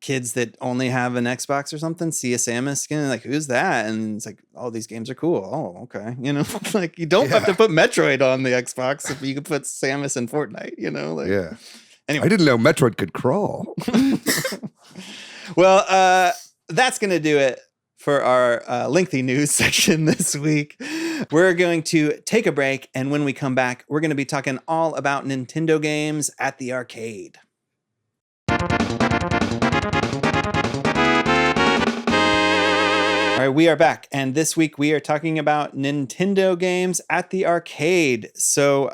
kids that only have an Xbox or something see a Samus skin and like, who's that? And it's like, oh, these games are cool. Oh, okay. You know, like you don't have to put Metroid on the Xbox if you could put Samus in Fortnite, you know? Like, yeah. Anyway. I didn't know Metroid could crawl. Well, that's going to do it for our lengthy news section this week. We're going to take a break, and when we come back, we're going to be talking all about Nintendo games at the arcade. All right, we are back, and this week we are talking about Nintendo games at the arcade. So,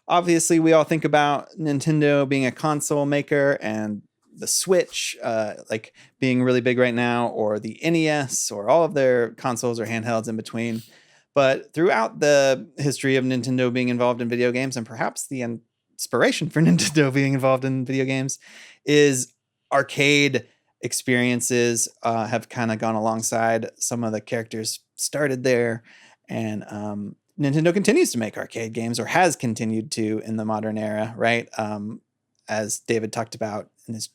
obviously, we all think about Nintendo being a console maker and the Switch, like being really big right now, or the NES, or all of their consoles or handhelds in between. But throughout the history of Nintendo being involved in video games, and perhaps the inspiration for Nintendo being involved in video games, is arcade experiences have kind of gone alongside. Some of the characters started there, and Nintendo continues to make arcade games, or has continued to in the modern era, right? As David talked about in his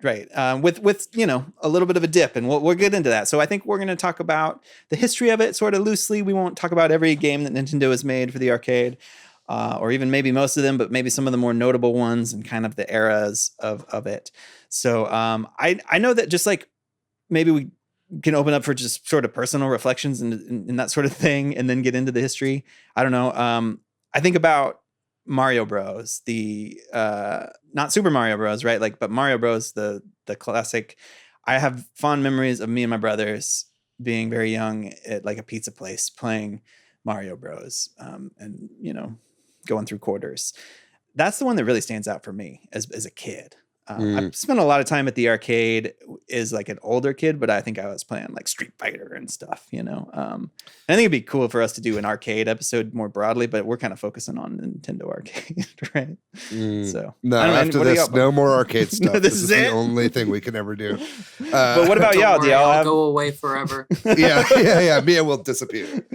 with you know, a little bit of a dip, and we'll get into that. So I think we're going to talk about the history of it sort of loosely. We won't talk about every game that Nintendo has made for the arcade, or even maybe most of them, but maybe some of the more notable ones and kind of the eras of it. So I know that just like maybe we can open up for just sort of personal reflections and that sort of thing, and then get into the history. I don't know. I think about Mario Bros, the not Super Mario Bros, right? Like, but Mario Bros, the classic. I have fond memories of me and my brothers being very young at like a pizza place playing Mario Bros, and you know, going through quarters. That's the one that really stands out for me as a kid. I've spent a lot of time at the arcade as like an older kid, but I think I was playing like Street Fighter and stuff, you know. I think it'd be cool for us to do an arcade episode more broadly, but we're kind of focusing on Nintendo arcade, right? So no, after this, no more arcade stuff. This is the only thing we can ever do. But what about y'all? Do y'all have... go away forever? yeah. Mia will disappear.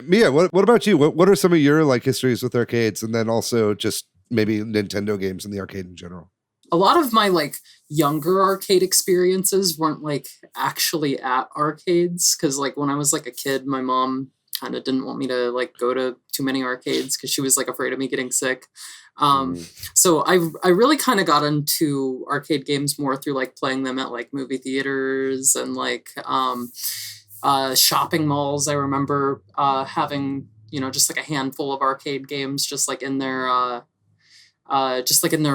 Mia, what about you? What are some of your like histories with arcades, and then also just maybe Nintendo games in the arcade in general? A lot of my like younger arcade experiences weren't like actually at arcades, because like when I was like a kid, my mom kind of didn't want me to like go to too many arcades because she was like afraid of me getting sick. So I really kind of got into arcade games more through like playing them at like movie theaters and like shopping malls. I remember having, you know, just like a handful of arcade games just like in their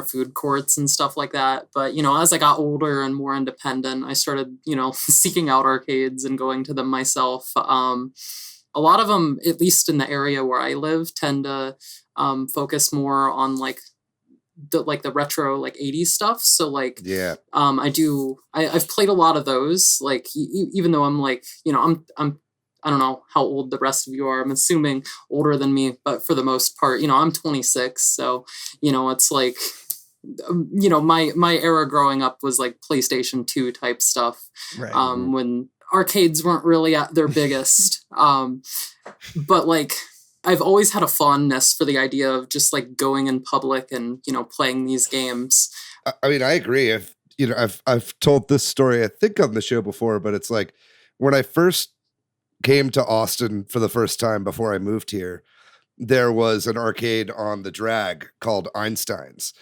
food courts and stuff like that. But, you know, as I got older and more independent, I started, you know, seeking out arcades and going to them myself. A lot of them, at least in the area where I live, tend to focus more on like the retro like 80s stuff. So like I've played a lot of those, like even though I'm like, you know, I don't know how old the rest of you are. I'm assuming older than me, but for the most part, you know, I'm 26. So, you know, it's like, you know, my era growing up was like PlayStation 2 type stuff. Right. When arcades weren't really at their biggest. But like, I've always had a fondness for the idea of just like going in public and, you know, playing these games. I mean, I agree. I've told this story, I think, on the show before, but it's like when I first came to Austin for the first time before I moved here, there was an arcade on the drag called Einstein's.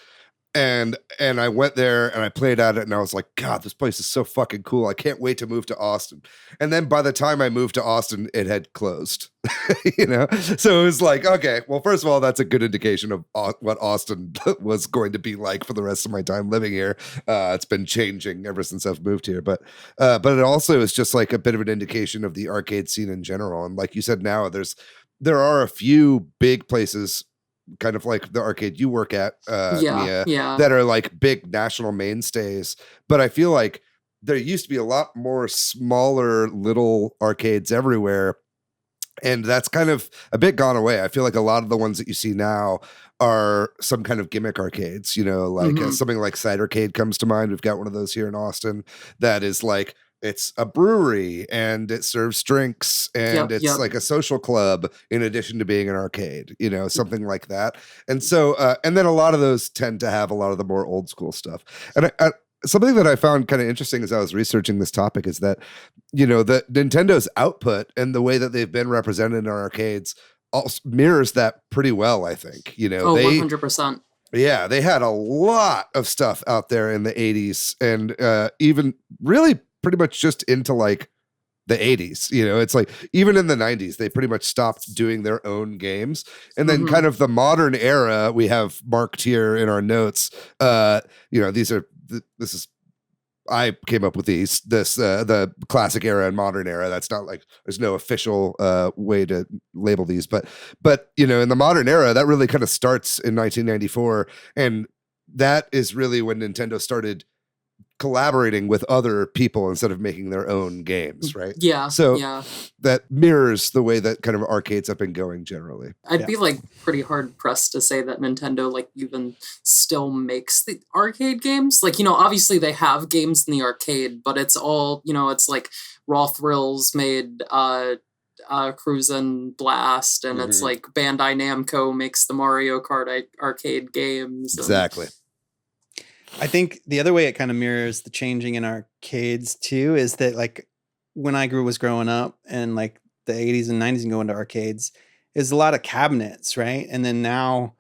And I went there and I played at it and I was like, God, this place is so fucking cool. I can't wait to move to Austin. And then by the time I moved to Austin, it had closed, you know? So it was like, okay, well, first of all, that's a good indication of what Austin was going to be like for the rest of my time living here. It's been changing ever since I've moved here. But it also is just like a bit of an indication of the arcade scene in general. And like you said, now there are a few big places, kind of like the arcade you work at, Mia, that are like big national mainstays. But I feel like there used to be a lot more smaller little arcades everywhere. And that's kind of a bit gone away. I feel like a lot of the ones that you see now are some kind of gimmick arcades, you know, like something like Cidercade comes to mind. We've got one of those here in Austin that is like, it's a brewery and it serves drinks and it's like a social club in addition to being an arcade, you know, something like that. And so, and then a lot of those tend to have a lot of the more old school stuff. And something that I found kind of interesting as I was researching this topic is that, you know, that Nintendo's output and the way that they've been represented in arcades also mirrors that pretty well, I think. You know, 100%. Yeah, they had a lot of stuff out there in the 80s and even really pretty much just into like the 80s, you know. It's like even in the 90s they pretty much stopped doing their own games, and then kind of the modern era we have marked here in our notes. You know, this is I came up with the classic era and modern era. That's not like there's no official way to label these, but you know, in the modern era that really kind of starts in 1994, and that is really when Nintendo started collaborating with other people instead of making their own games, right? Yeah. So that mirrors the way that kind of arcades have been going generally. I'd be like pretty hard pressed to say that Nintendo like even still makes the arcade games. Like, you know, obviously they have games in the arcade, but it's all, you know, it's like Raw Thrills made Cruisin' Blast, and it's like Bandai Namco makes the Mario Kart arcade games. Exactly. I think the other way it kind of mirrors the changing in arcades too is that like when I was growing up and like the 80s and 90s and going to arcades is a lot of cabinets, right? And then now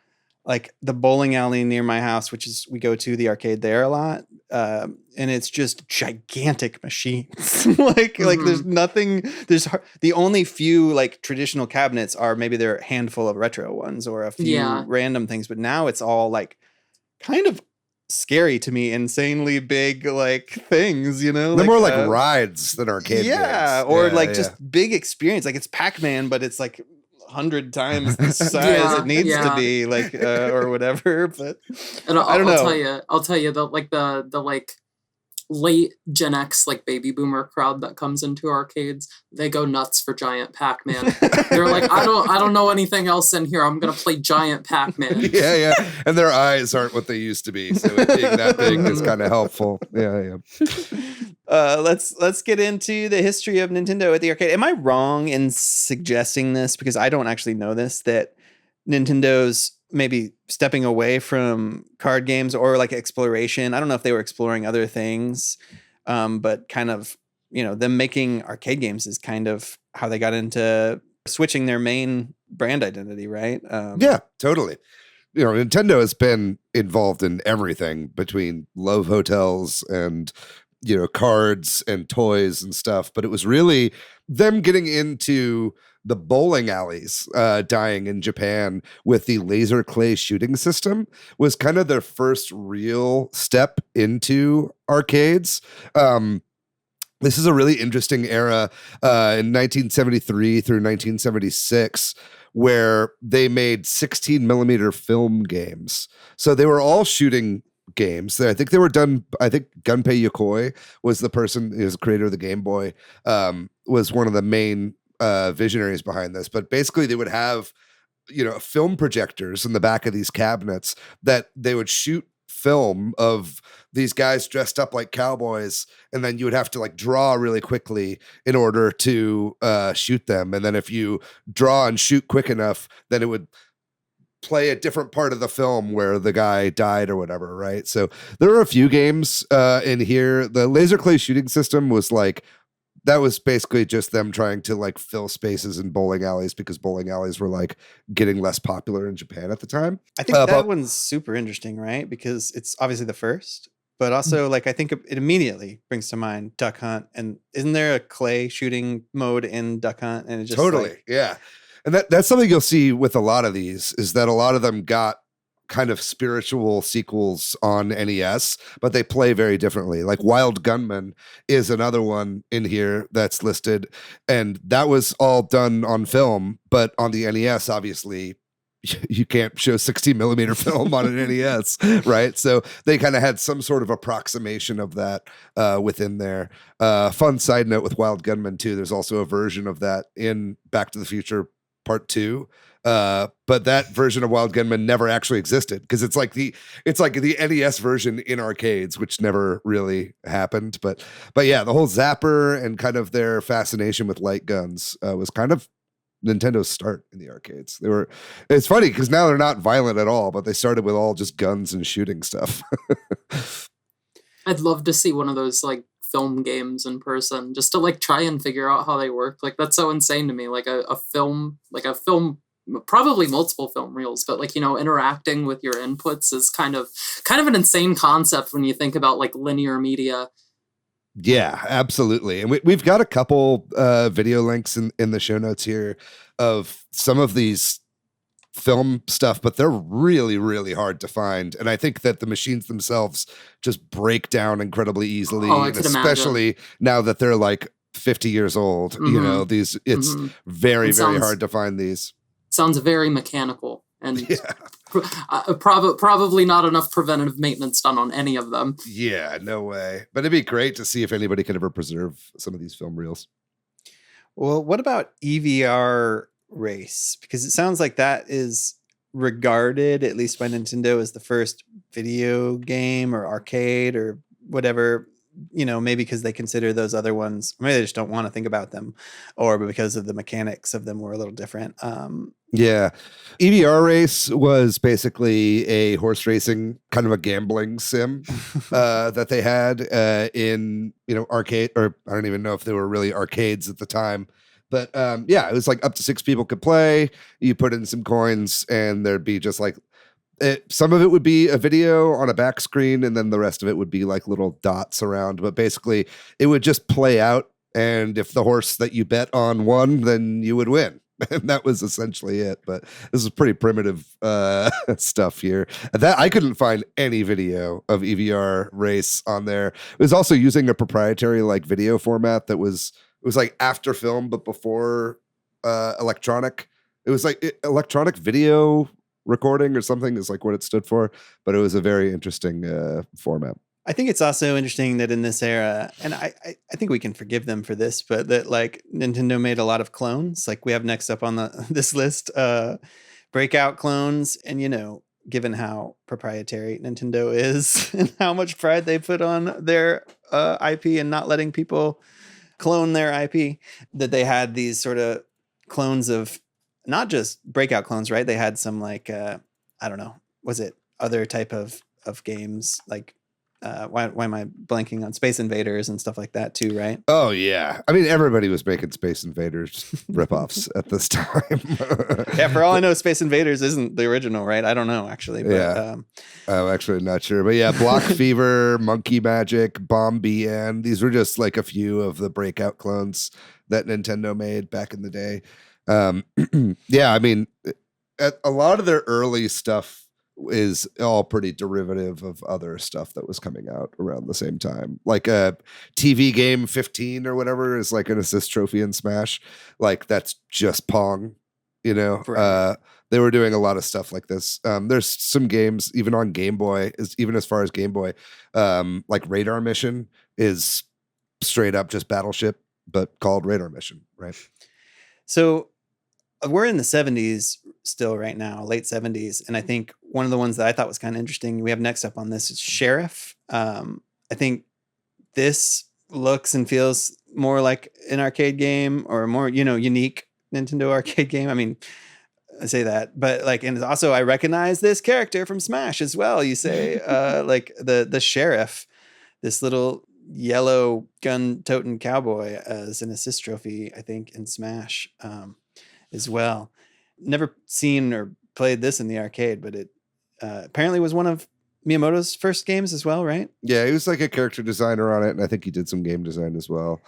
like the bowling alley near my house, which is we go to the arcade there a lot, and it's just gigantic machines. like there's nothing. There's the only few like traditional cabinets are maybe there are a handful of retro ones or a few random things, but now it's all like kind of scary to me, insanely big like things, you know. They're more like rides than arcade games. Or just big experience. Like it's Pac-Man, but it's like 100 times the size it needs to be, like or whatever. But and I don't know. I'll tell you the like late Gen X like baby boomer crowd that comes into arcades, they go nuts for giant Pac-Man. They're like, I don't know anything else in here. I'm gonna play giant Pac-Man. Yeah. And their eyes aren't what they used to be, so it being that big is kind of helpful. Yeah. Let's get into the history of Nintendo at the arcade. Am I wrong in suggesting this, because I don't actually know this, that Nintendo's maybe stepping away from card games or like exploration? I don't know if they were exploring other things, but kind of, you know, them making arcade games is kind of how they got into switching their main brand identity, right? Yeah, totally. Nintendo has been involved in everything between love hotels and cards and toys and stuff, but it was really them getting into the bowling alleys dying in Japan with the laser clay shooting system was kind of their first real step into arcades. This is a really interesting era in 1973 through 1976 where they made 16 millimeter film games. So they were all shooting games. I think they were done. I think Gunpei Yokoi was the person, he was the creator of the Game Boy, was one of the main visionaries behind this. But basically they would have, film projectors in the back of these cabinets that they would shoot film of these guys dressed up like cowboys, and then you would have to like draw really quickly in order to shoot them. And then if you draw and shoot quick enough, then it would play a different part of the film where the guy died or whatever, right? So there are a few games in here. The laser clay shooting system was like, that was basically just them trying to like fill spaces in bowling alleys because bowling alleys were like getting less popular in Japan at the time. I think that one's super interesting, right? Because it's obviously the first, but also like I think it immediately brings to mind Duck Hunt. And isn't there a clay shooting mode in Duck Hunt? And it just totally, yeah. And that's something you'll see with a lot of these is that a lot of them got kind of spiritual sequels on NES, but they play very differently. Like Wild Gunman is another one in here that's listed, and that was all done on film, but on the NES, obviously, you can't show 16 millimeter film on an NES, right? So they kind of had some sort of approximation of that within there. Fun side note with Wild Gunman too, there's also a version of that in Back to the Future Part 2. But that version of Wild Gunman never actually existed because it's like the NES version in arcades, which never really happened. But yeah, the whole Zapper and kind of their fascination with light guns was kind of Nintendo's start in the arcades. It's funny because now they're not violent at all, but they started with all just guns and shooting stuff. I'd love to see one of those like film games in person just to like try and figure out how they work. Like that's so insane to me. Like a film, probably multiple film reels, but like, interacting with your inputs is kind of an insane concept when you think about like linear media. Yeah, absolutely. And we've got a couple video links in the show notes here of some of these film stuff, but they're really, really hard to find. And I think that the machines themselves just break down incredibly easily, and especially imagine. Now that they're like 50 years old, it's very, very hard to find these. Sounds very mechanical and probably not enough preventative maintenance done on any of them. Yeah, no way. But it'd be great to see if anybody could ever preserve some of these film reels. Well, what about EVR Race? Because it sounds like that is regarded, at least by Nintendo, as the first video game or arcade or whatever, maybe because they consider those other ones, maybe they just don't want to think about them, or because of the mechanics of them were a little different. Yeah. EVR Race was basically a horse racing, kind of a gambling sim that they had in, arcade, or I don't even know if they were really arcades at the time. But it was like up to 6 people could play. You put in some coins and there'd be just like, some of it would be a video on a back screen and then the rest of it would be like little dots around. But basically it would just play out. And if the horse that you bet on won, then you would win. And that was essentially it. But this is pretty primitive stuff here. That I couldn't find any video of EVR Race on there. It was also using a proprietary like video format that was, it was like after film, but before electronic. It was like electronic video recording or something is like what it stood for. But it was a very interesting format. I think it's also interesting that in this era, and I think we can forgive them for this, but that like Nintendo made a lot of clones. Like we have next up on this list, breakout clones. And, given how proprietary Nintendo is and how much pride they put on their IP and not letting people clone their IP, that they had these sort of clones of not just breakout clones, right? They had some like, I don't know, was it other type of games like why am I blanking on Space Invaders and stuff like that too, right? Oh yeah, I mean everybody was making Space Invaders ripoffs at this time. Yeah, for all I know, Space Invaders isn't the original, right? I don't know actually, but Yeah. I'm actually not sure, but yeah, Block Fever, Monkey Magic, Bomb BN. These were just like a few of the breakout clones that Nintendo made back in the day. Yeah, I mean, a lot of their early stuff is all pretty derivative of other stuff that was coming out around the same time. Like a TV game 15 or whatever is like an assist trophy in Smash. Like that's just Pong, you know. Right. They were doing a lot of stuff like this. There's some games even on Game Boy, even as far as Game Boy, like Radar Mission is straight up just Battleship, but called Radar Mission, right? So we're in the 70s still right now, late 70s. And I think one of the ones that I thought was kind of interesting, we have next up on this is Sheriff. I think this looks and feels more like an arcade game or more, unique Nintendo arcade game. I mean, I say that, but like, and also I recognize this character from Smash as well. You say, like the Sheriff, this little yellow gun-toting cowboy as an assist trophy, I think, in Smash. As well. Never seen or played this in the arcade, but it apparently was one of Miyamoto's first games as well, right? Yeah, he was like a character designer on it, and I think he did some game design as well.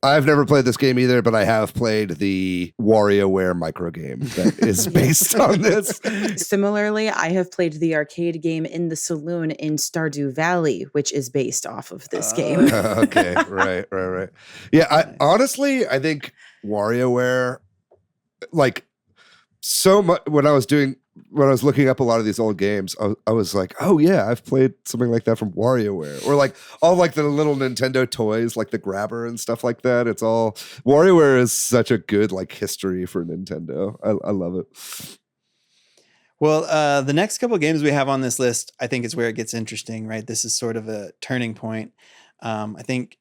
I've never played this game either, but I have played the WarioWare micro game that is based on this. Similarly, I have played the arcade game in the saloon in Stardew Valley, which is based off of this game. Okay, right. Yeah, I think WarioWare, like so much when I was looking up a lot of these old games, I was like, oh yeah, I've played something like that from WarioWare, or like all like the little Nintendo toys, like the grabber and stuff like that. It's all WarioWare is such a good like history for Nintendo. I love it. Well, the next couple of games we have on this list, I think is where it gets interesting, right? This is sort of a turning point. I think,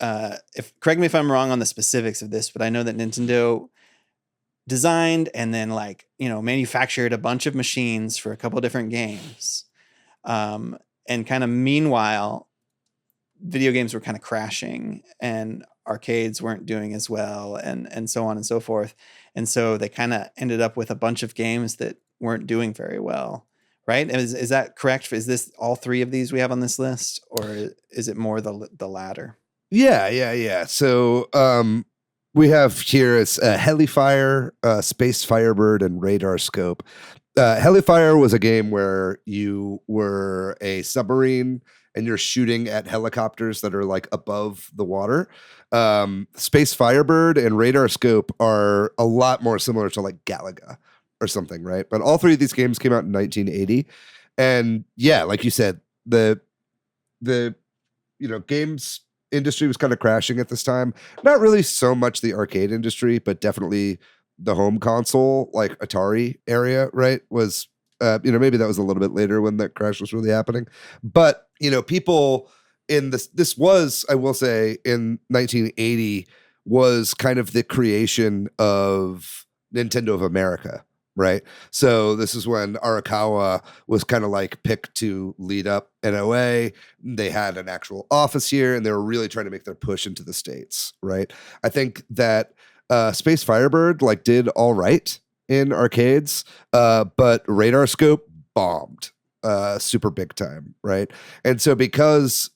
correct me if I'm wrong on the specifics of this, but I know that Nintendo designed and then manufactured a bunch of machines for a couple different games. And kind of meanwhile, video games were kind of crashing and arcades weren't doing as well and so on and so forth. And so they kind of ended up with a bunch of games that weren't doing very well. Right? Is that correct? Is this all three of these we have on this list, or is it more the latter? Yeah. So we have here it's Helifire, Space Firebird, and Radar Scope. Helifire was a game where you were a submarine and you're shooting at helicopters that are like above the water. Space Firebird and Radar Scope are a lot more similar to like Galaga or something, right? But all three of these games came out in 1980. And yeah, like you said, the games industry was kind of crashing at this time. Not really so much the arcade industry, but definitely the home console, like Atari area, right? Was maybe that was a little bit later when that crash was really happening. But people in this was, I will say, in 1980 was kind of the creation of Nintendo of America. Right. So this is when Arakawa was kind of like picked to lead up NOA. They had an actual office here and they were really trying to make their push into the States. Right. I think that Space Firebird like did all right in arcades, but Radar Scope bombed super big time. Right. And so because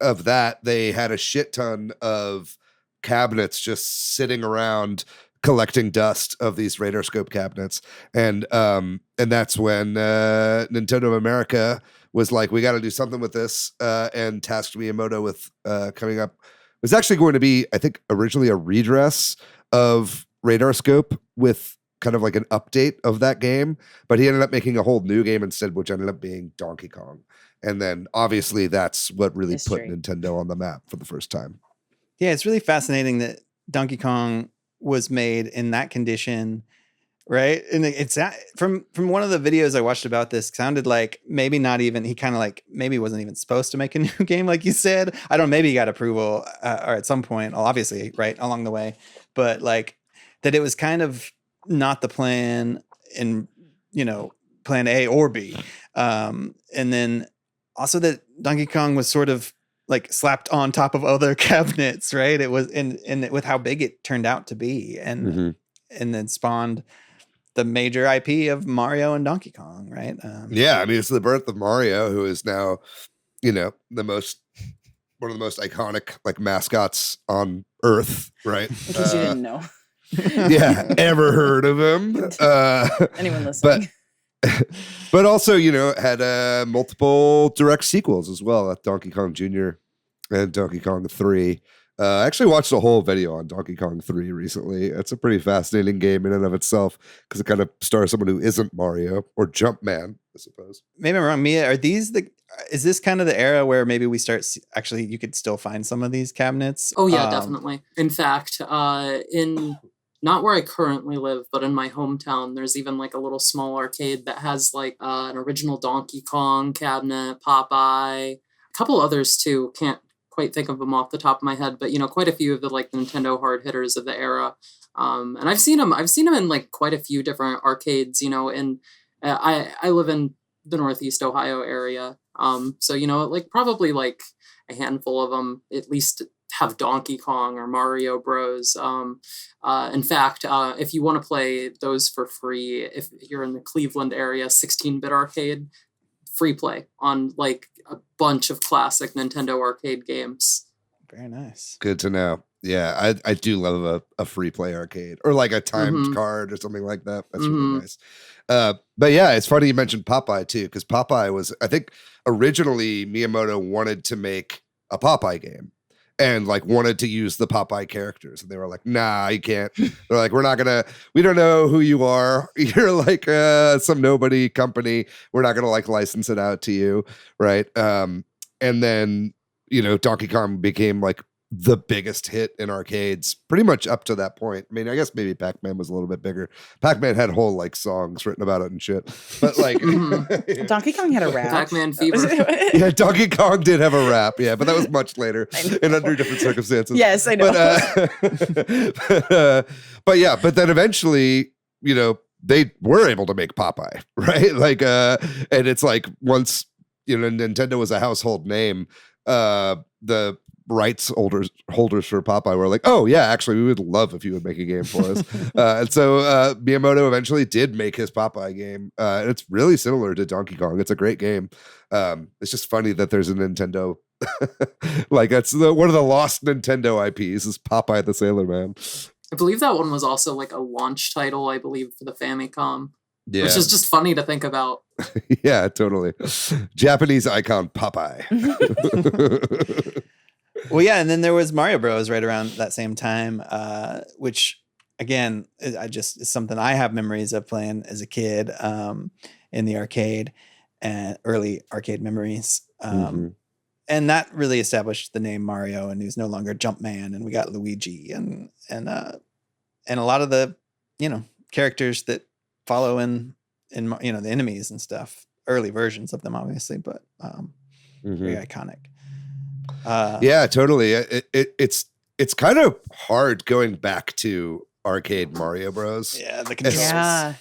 of that, they had a shit ton of cabinets just sitting around collecting dust of these Radar Scope cabinets. And that's when Nintendo of America was like, we got to do something with this, and tasked Miyamoto with coming up. It was actually going to be, I think, originally a redress of Radar Scope with kind of like an update of that game, but he ended up making a whole new game instead, which ended up being Donkey Kong. And then obviously that's what really put Nintendo on the map for the first time. Yeah, it's really fascinating that Donkey Kong was made in that condition, right? And it's from one of the videos I watched about this, sounded like maybe not even, he kind of like maybe wasn't even supposed to make a new game, like you said. I don't know, maybe he got approval or at some point, obviously, right along the way, but like that it was kind of not the plan in plan A or B, and then also that Donkey Kong was sort of like slapped on top of other cabinets, right? It was in with how big it turned out to be, and then spawned the major IP of Mario and Donkey Kong, right? Yeah, I mean, it's the birth of Mario, who is now, one of the most iconic like mascots on Earth, right? In case you didn't know. Yeah, ever heard of him? Anyone listening? But also, had multiple direct sequels as well, Donkey Kong Jr. and Donkey Kong 3. I actually watched a whole video on Donkey Kong 3 recently. It's a pretty fascinating game in and of itself because it kind of stars someone who isn't Mario or Jumpman, I suppose. Maybe I'm wrong, Mia. Is this kind of the era where maybe we start actually you could still find some of these cabinets? Oh yeah, definitely. In fact, in not where I currently live, but in my hometown, there's even like a little small arcade that has like an original Donkey Kong cabinet, Popeye, a couple others too. Can't quite think of them off the top of my head, but quite a few of the like Nintendo hard hitters of the era. And I've seen them in like quite a few different arcades, and I live in the Northeast Ohio area. So, like probably like a handful of them at least have Donkey Kong or Mario Bros. In fact, if you want to play those for free, if you're in the Cleveland area, 16-bit arcade, free play on like a bunch of classic Nintendo arcade games. Very nice. Good to know. Yeah, I do love a free play arcade or like a timed card or something like that. That's really nice. But yeah, it's funny you mentioned Popeye too, because Popeye was, I think originally Miyamoto wanted to make a Popeye game and like wanted to use the Popeye characters. And they were like, nah, you can't. They're like, we don't know who you are. You're like some nobody company. We're not going to like license it out to you. Right. And then, Donkey Kong became like the biggest hit in arcades pretty much up to that point. I mean, I guess maybe Pac-Man was a little bit bigger. Pac-Man had whole like songs written about it and shit. But like Donkey Kong had a rap. Pac-Man Fever. Yeah, Donkey Kong did have a rap. Yeah, but that was much later and under different circumstances. Yes, I know. But then eventually, they were able to make Popeye, right? Like and it's like once, Nintendo was a household name, the rights holders for Popeye were like, oh yeah, actually we would love if you would make a game for us. And so Miyamoto eventually did make his Popeye game. And it's really similar to Donkey Kong. It's a great game. It's just funny that there's a Nintendo like that's one of the lost Nintendo IPs is Popeye the Sailor Man. I believe that one was also like a launch title, I believe, for the Famicom. Yeah. Which is just funny to think about. Yeah, totally. Japanese icon Popeye. Well, yeah, and then there was Mario Bros. Right around that same time, which again, is something I have memories of playing as a kid in the arcade and early arcade memories. And that really established the name Mario, and he was no longer Jumpman, and we got Luigi and a lot of the characters that follow in the enemies and stuff. Early versions of them, obviously, but very iconic. Yeah, totally. It's kind of hard going back to arcade Mario Bros. Yeah, the controls.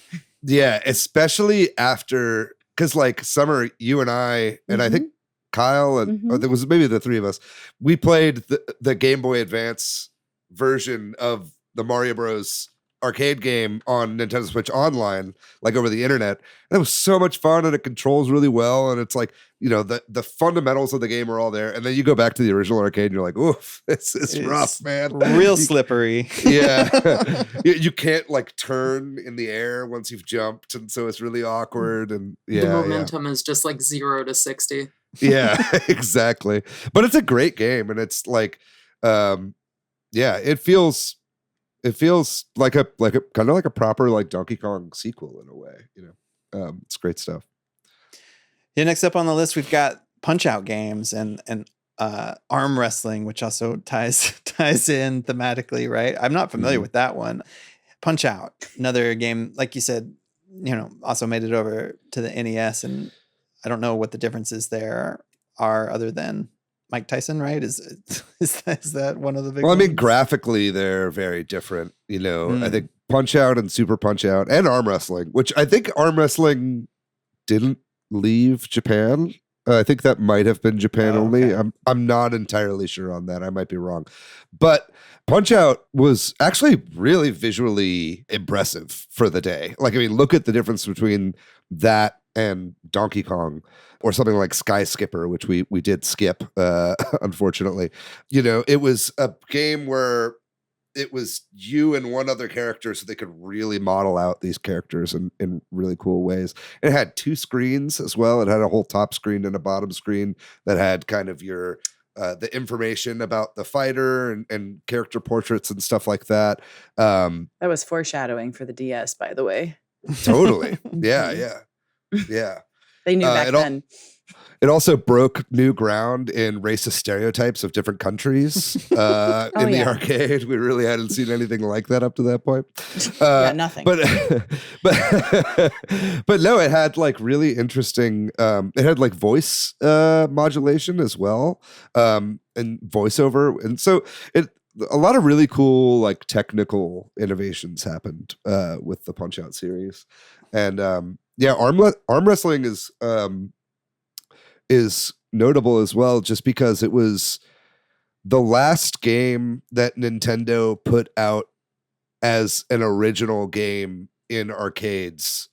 Yeah, especially after, because like Summer, you and I, and I think Kyle, and there was maybe the three of us, we played the Game Boy Advance version of the Mario Bros. Arcade game on Nintendo Switch Online, like over the internet. And it was so much fun, and it controls really well. And it's like, the fundamentals of the game are all there. And then you go back to the original arcade and you're like, oof, it's rough, man. Real slippery. Yeah. You can't like turn in the air once you've jumped. And so it's really awkward. And the momentum is just like 0 to 60. Yeah, exactly. But it's a great game. And it's like, it feels like a kind of like a proper like Donkey Kong sequel in a way, it's great stuff. Yeah, next up on the list we've got Punch-Out games and arm wrestling, which also ties in thematically, right? I'm not familiar with that one. Punch-Out, another game, like you said, also made it over to the NES, and I don't know what the differences there are other than Mike Tyson, right? Is that one of the big ones? I mean, graphically, they're very different. I think Punch-Out and Super Punch-Out and arm wrestling, which I think arm wrestling didn't leave Japan I think that might have been Japan Oh, only. okay. I'm not entirely sure on that. I might be wrong. But Punch-Out was actually really visually impressive for the day. Like, I mean, look at the difference between that and Donkey Kong or something like Sky Skipper, which we did skip, unfortunately. You know, it was a game where it was you and one other character, so they could really model out these characters in really cool ways. It had 2 screens as well. It had a whole top screen and a bottom screen that had kind of your the information about the fighter and character portraits and stuff like that. That was foreshadowing for the DS, by the way. Totally. Yeah. They knew back then. It also broke new ground in racist stereotypes of different countries in the arcade. We really hadn't seen anything like that up to that point. Nothing. But no, it had like really interesting. It had like voice modulation as well, and voiceover, and so a lot of really cool like technical innovations happened with the Punch-Out series, and arm wrestling is notable as well, just because it was the last game that Nintendo put out as an original game in arcades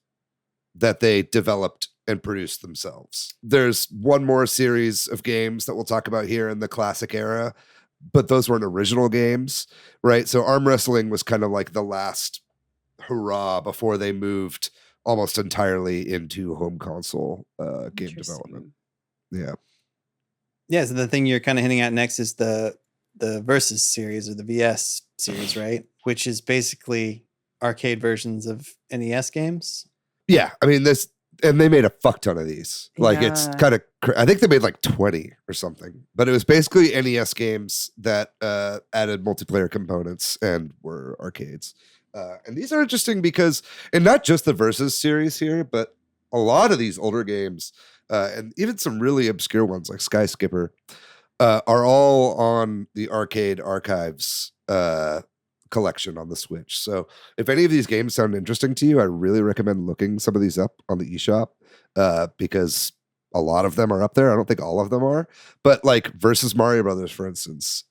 that they developed and produced themselves. There's one more series of games that we'll talk about here in the classic era, but those weren't original games, right? So arm wrestling was kind of like the last hurrah before they moved almost entirely into home console game development. Yeah. So the thing you're kind of hinting at next is the Versus series or the VS series, right? Which is basically arcade versions of NES games. Yeah, I mean and they made a fuck ton of these. Like it's kind of, I think they made like 20 or something, but it was basically NES games that added multiplayer components and were arcades. And these are interesting because, and not just the Versus series here, but a lot of these older games, and even some really obscure ones like Sky Skipper, are all on the Arcade Archives collection on the Switch. So if any of these games sound interesting to you, I really recommend looking some of these up on the eShop, because a lot of them are up there. I don't think all of them are, but like Versus Mario Brothers, for instance,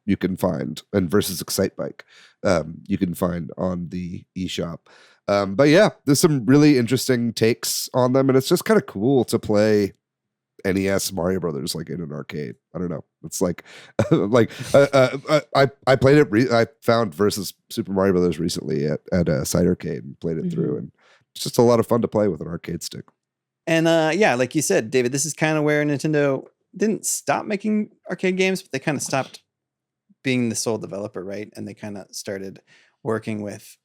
you can find, and Versus Excite Bike, you can find on the eShop. But yeah, there's some really interesting takes on them, and it's just kind of cool to play NES Mario Brothers like in an arcade. I don't know. It's like, I played it. I found Versus Super Mario Brothers recently at a Cidercade and played it through, and it's just a lot of fun to play with an arcade stick. And like you said, David, this is kind of where Nintendo didn't stop making arcade games, but they kind of stopped being the sole developer, right? And they kind of started working with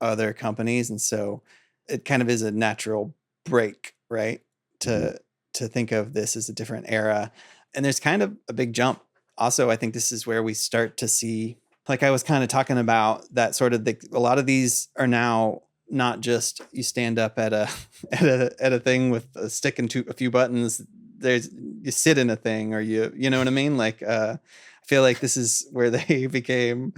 other companies, and so it kind of is a natural break, right? To think of this as a different era. And there's kind of a big jump. Also, I think this is where we start to see, like I was kind of talking about, that sort of a lot of these are now not just you stand up at a thing with a stick and a few buttons. You sit in a thing, or you know what I mean? Like I feel like this is where they became,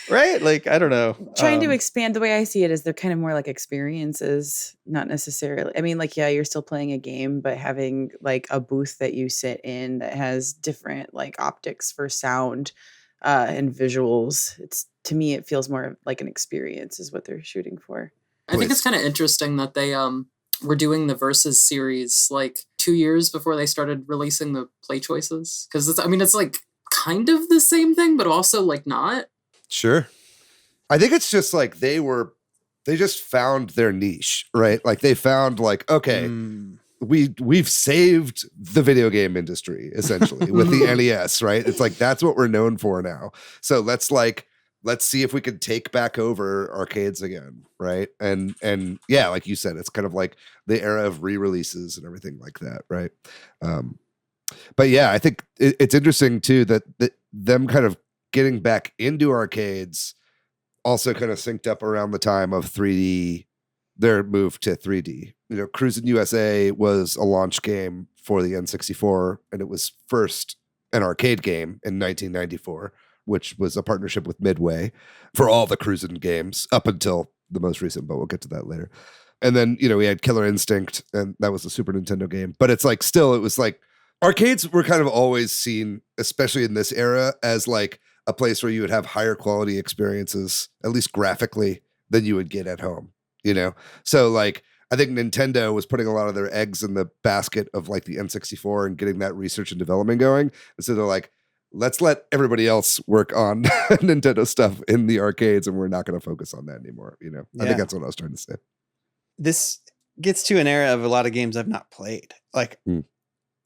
right? Like, I don't know. Trying to expand, the way I see it is they're kind of more like experiences, not necessarily. I mean, like, yeah, you're still playing a game, but having like a booth that you sit in that has different like optics for sound and visuals. To me, it feels more like an experience is what they're shooting for. I think it's kind of interesting that they were doing the Versus series like 2 years before they started releasing the play choices. Because it's like kind of the same thing, but also like not. Sure. I think it's just like they just found their niche, right? Like they found like, okay, we've saved the video game industry essentially with the NES, right? It's like, that's what we're known for now. So let's see if we can take back over arcades again, right? And yeah, like you said, it's kind of like the era of re-releases and everything like that, right? But yeah, I think it's interesting too that them kind of getting back into arcades also kind of synced up around the time of 3D, their move to 3D. You know, Cruisin' USA was a launch game for the N64, and it was first an arcade game in 1994, which was a partnership with Midway for all the Cruisin' games up until the most recent, but we'll get to that later. And then, we had Killer Instinct, and that was a Super Nintendo game. But it's like, still, it was like arcades were kind of always seen, especially in this era, as like a place where you would have higher quality experiences, at least graphically, than you would get at home, you know? So like, I think Nintendo was putting a lot of their eggs in the basket of like the N64 and getting that research and development going. And so they're like, let's let everybody else work on Nintendo stuff in the arcades, and we're not going to focus on that anymore. You know, I think that's what I was trying to say. This gets to an era of a lot of games I've not played. Like,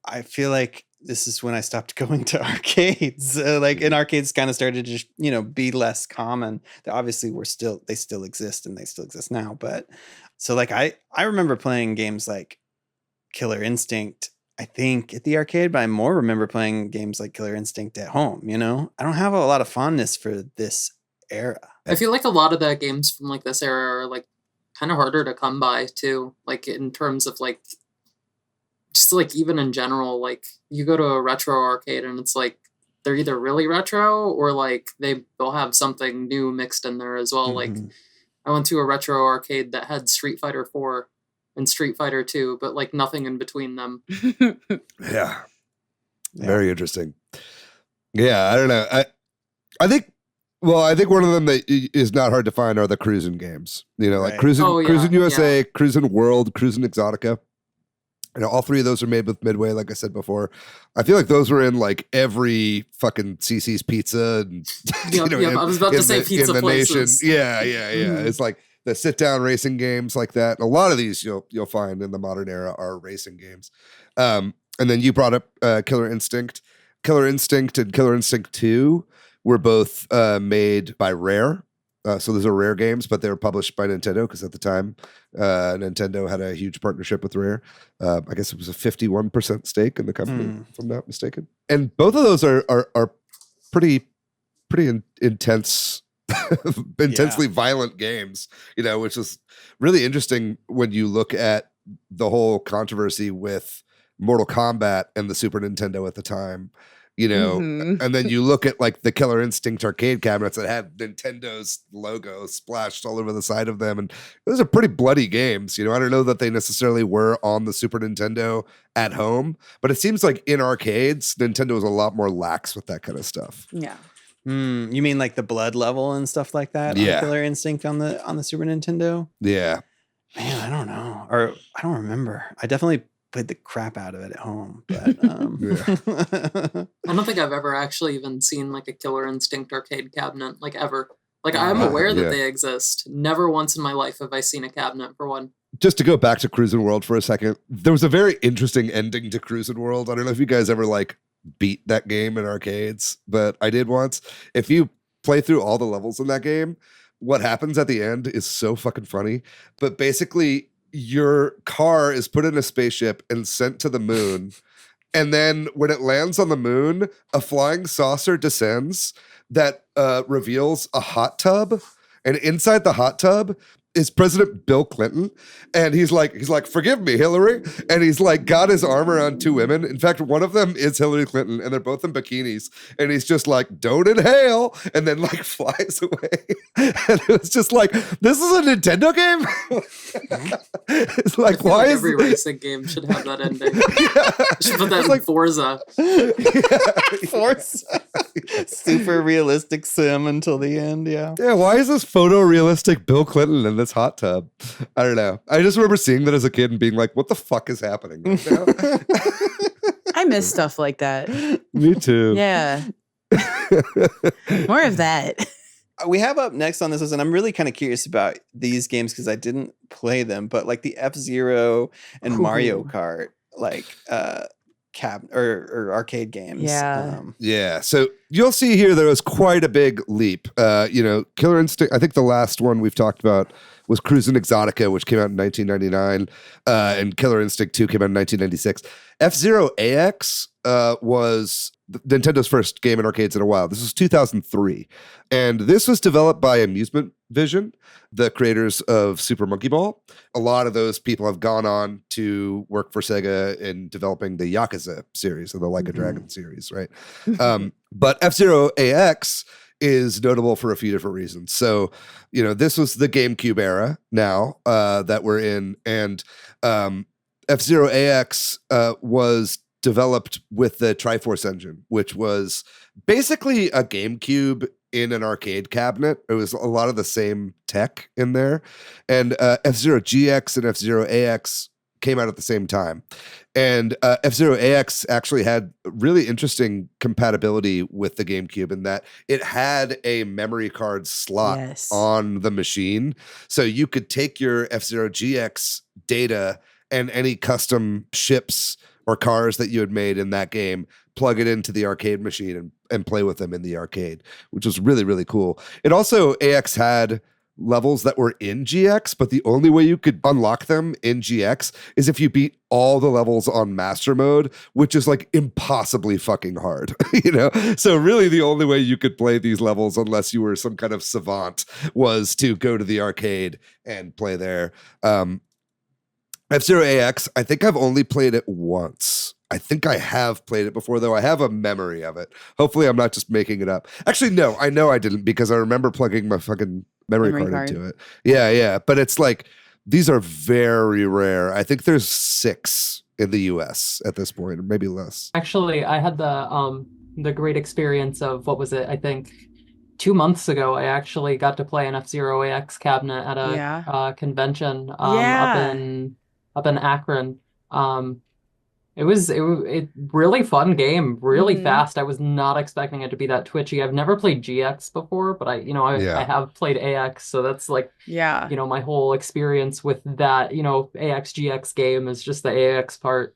I feel like this is when I stopped going to arcades. And arcades kind of started to just, be less common. Obviously, they still exist, and they still exist now. But so like, I remember playing games like Killer Instinct, I think, at the arcade, but I more remember playing games like Killer Instinct at home. I don't have a lot of fondness for this era. I feel like a lot of the games from like this era are like kind of harder to come by too. Like in terms of like, just like even in general, like you go to a retro arcade and it's like they're either really retro or like they'll have something new mixed in there as well. Mm-hmm. Like I went to a retro arcade that had Street Fighter 4 and Street Fighter 2, but like nothing in between them. Yeah. Very interesting. Yeah, I don't know. I think one of them that is not hard to find are the cruising games. Like Cruising USA, Cruising World, Cruising Exotica. All three of those are made with Midway, like I said before. I feel like those were in like every fucking CC's Pizza. And, I was about to say pizza places. Nation. Yeah. It's like the sit-down racing games like that. And a lot of these you'll find in the modern era are racing games. And then you brought up Killer Instinct. Killer Instinct and Killer Instinct 2 were both made by Rare. So those are Rare games, but they were published by Nintendo because at the time, Nintendo had a huge partnership with Rare. I guess it was a 51% stake in the company, if I'm not mistaken. And both of those are pretty intense, intensely violent games, which is really interesting when you look at the whole controversy with Mortal Kombat and the Super Nintendo at the time. And then you look at like the Killer Instinct arcade cabinets that had Nintendo's logo splashed all over the side of them. And those are pretty bloody games. I don't know that they necessarily were on the Super Nintendo at home, but it seems like in arcades, Nintendo was a lot more lax with that kind of stuff. Yeah. You mean like the blood level and stuff like that? Yeah. On Killer Instinct on the Super Nintendo? Yeah. Man, I don't know. Or I don't remember. I definitely played the crap out of it at home, but I don't think I've ever actually even seen like a Killer Instinct arcade cabinet, like ever. Like I'm aware that they exist. Never once in my life have I seen a cabinet for one. Just to go back to Cruising World for a second, there was a very interesting ending to Cruising World. I don't know if you guys ever like beat that game in arcades, but I did once. If you play through all the levels in that game, what happens at the end is so fucking funny. But basically, your car is put in a spaceship and sent to the moon. And then when it lands on the moon, a flying saucer descends that reveals a hot tub. And inside the hot tub is President Bill Clinton. And he's like, forgive me, Hillary. And he's like got his arm around two women. In fact, one of them is Hillary Clinton and they're both in bikinis. And he's just like, don't inhale. And then like flies away. And it was just like, this is a Nintendo game? It's like, why is every racing game should have that ending? Should put that in like, Forza. Forza. Super realistic sim until the end, yeah. Yeah, why is this photorealistic Bill Clinton in this hot tub? I don't know. I just remember seeing that as a kid and being like, what the fuck is happening right now? I miss stuff like that. Me too. Yeah. More of that. We have up next on this list, and I'm really kind of curious about these games because I didn't play them, but like the F-Zero and Mario Kart, like or arcade games. Yeah. So you'll see here there was quite a big leap. Killer Instinct, I think the last one we've talked about was Cruising Exotica, which came out in 1999, and Killer Instinct 2 came out in 1996. F-Zero AX was Nintendo's first game in arcades in a while. This was 2003. And this was developed by Amusement Vision, the creators of Super Monkey Ball. A lot of those people have gone on to work for Sega in developing the Yakuza series or the Like a Dragon series, right? But F-Zero AX is notable for a few different reasons. So, this was the GameCube era now that we're in. And F-Zero AX was developed with the Triforce engine, which was basically a GameCube in an arcade cabinet. It was a lot of the same tech in there. And F-Zero GX and F-Zero AX came out at the same time. And F-Zero AX actually had really interesting compatibility with the GameCube in that it had a memory card slot on the machine. So you could take your F-Zero GX data and any custom ships or cars that you had made in that game, plug it into the arcade machine and play with them in the arcade, which was really, really cool. It also, AX had levels that were in GX, but the only way you could unlock them in GX is if you beat all the levels on master mode, which is like impossibly fucking hard, you know? So really the only way you could play these levels, unless you were some kind of savant, was to go to the arcade and play there. F-Zero AX, I think I've only played it once. I think I have played it before, though. I have a memory of it. Hopefully I'm not just making it up. Actually, no, I know I didn't, because I remember plugging my fucking memory card into it. Yeah. But it's like, these are very rare. I think there's 6 in the US at this point, or maybe less. Actually, I had the great experience of, what was it? I think 2 months ago, I actually got to play an F-Zero AX cabinet at a convention up in Akron. It was a really fun game, really fast. I was not expecting it to be that twitchy. I've never played GX before, but I have played AX, so that's like my whole experience with that, AX GX game is just the AX part.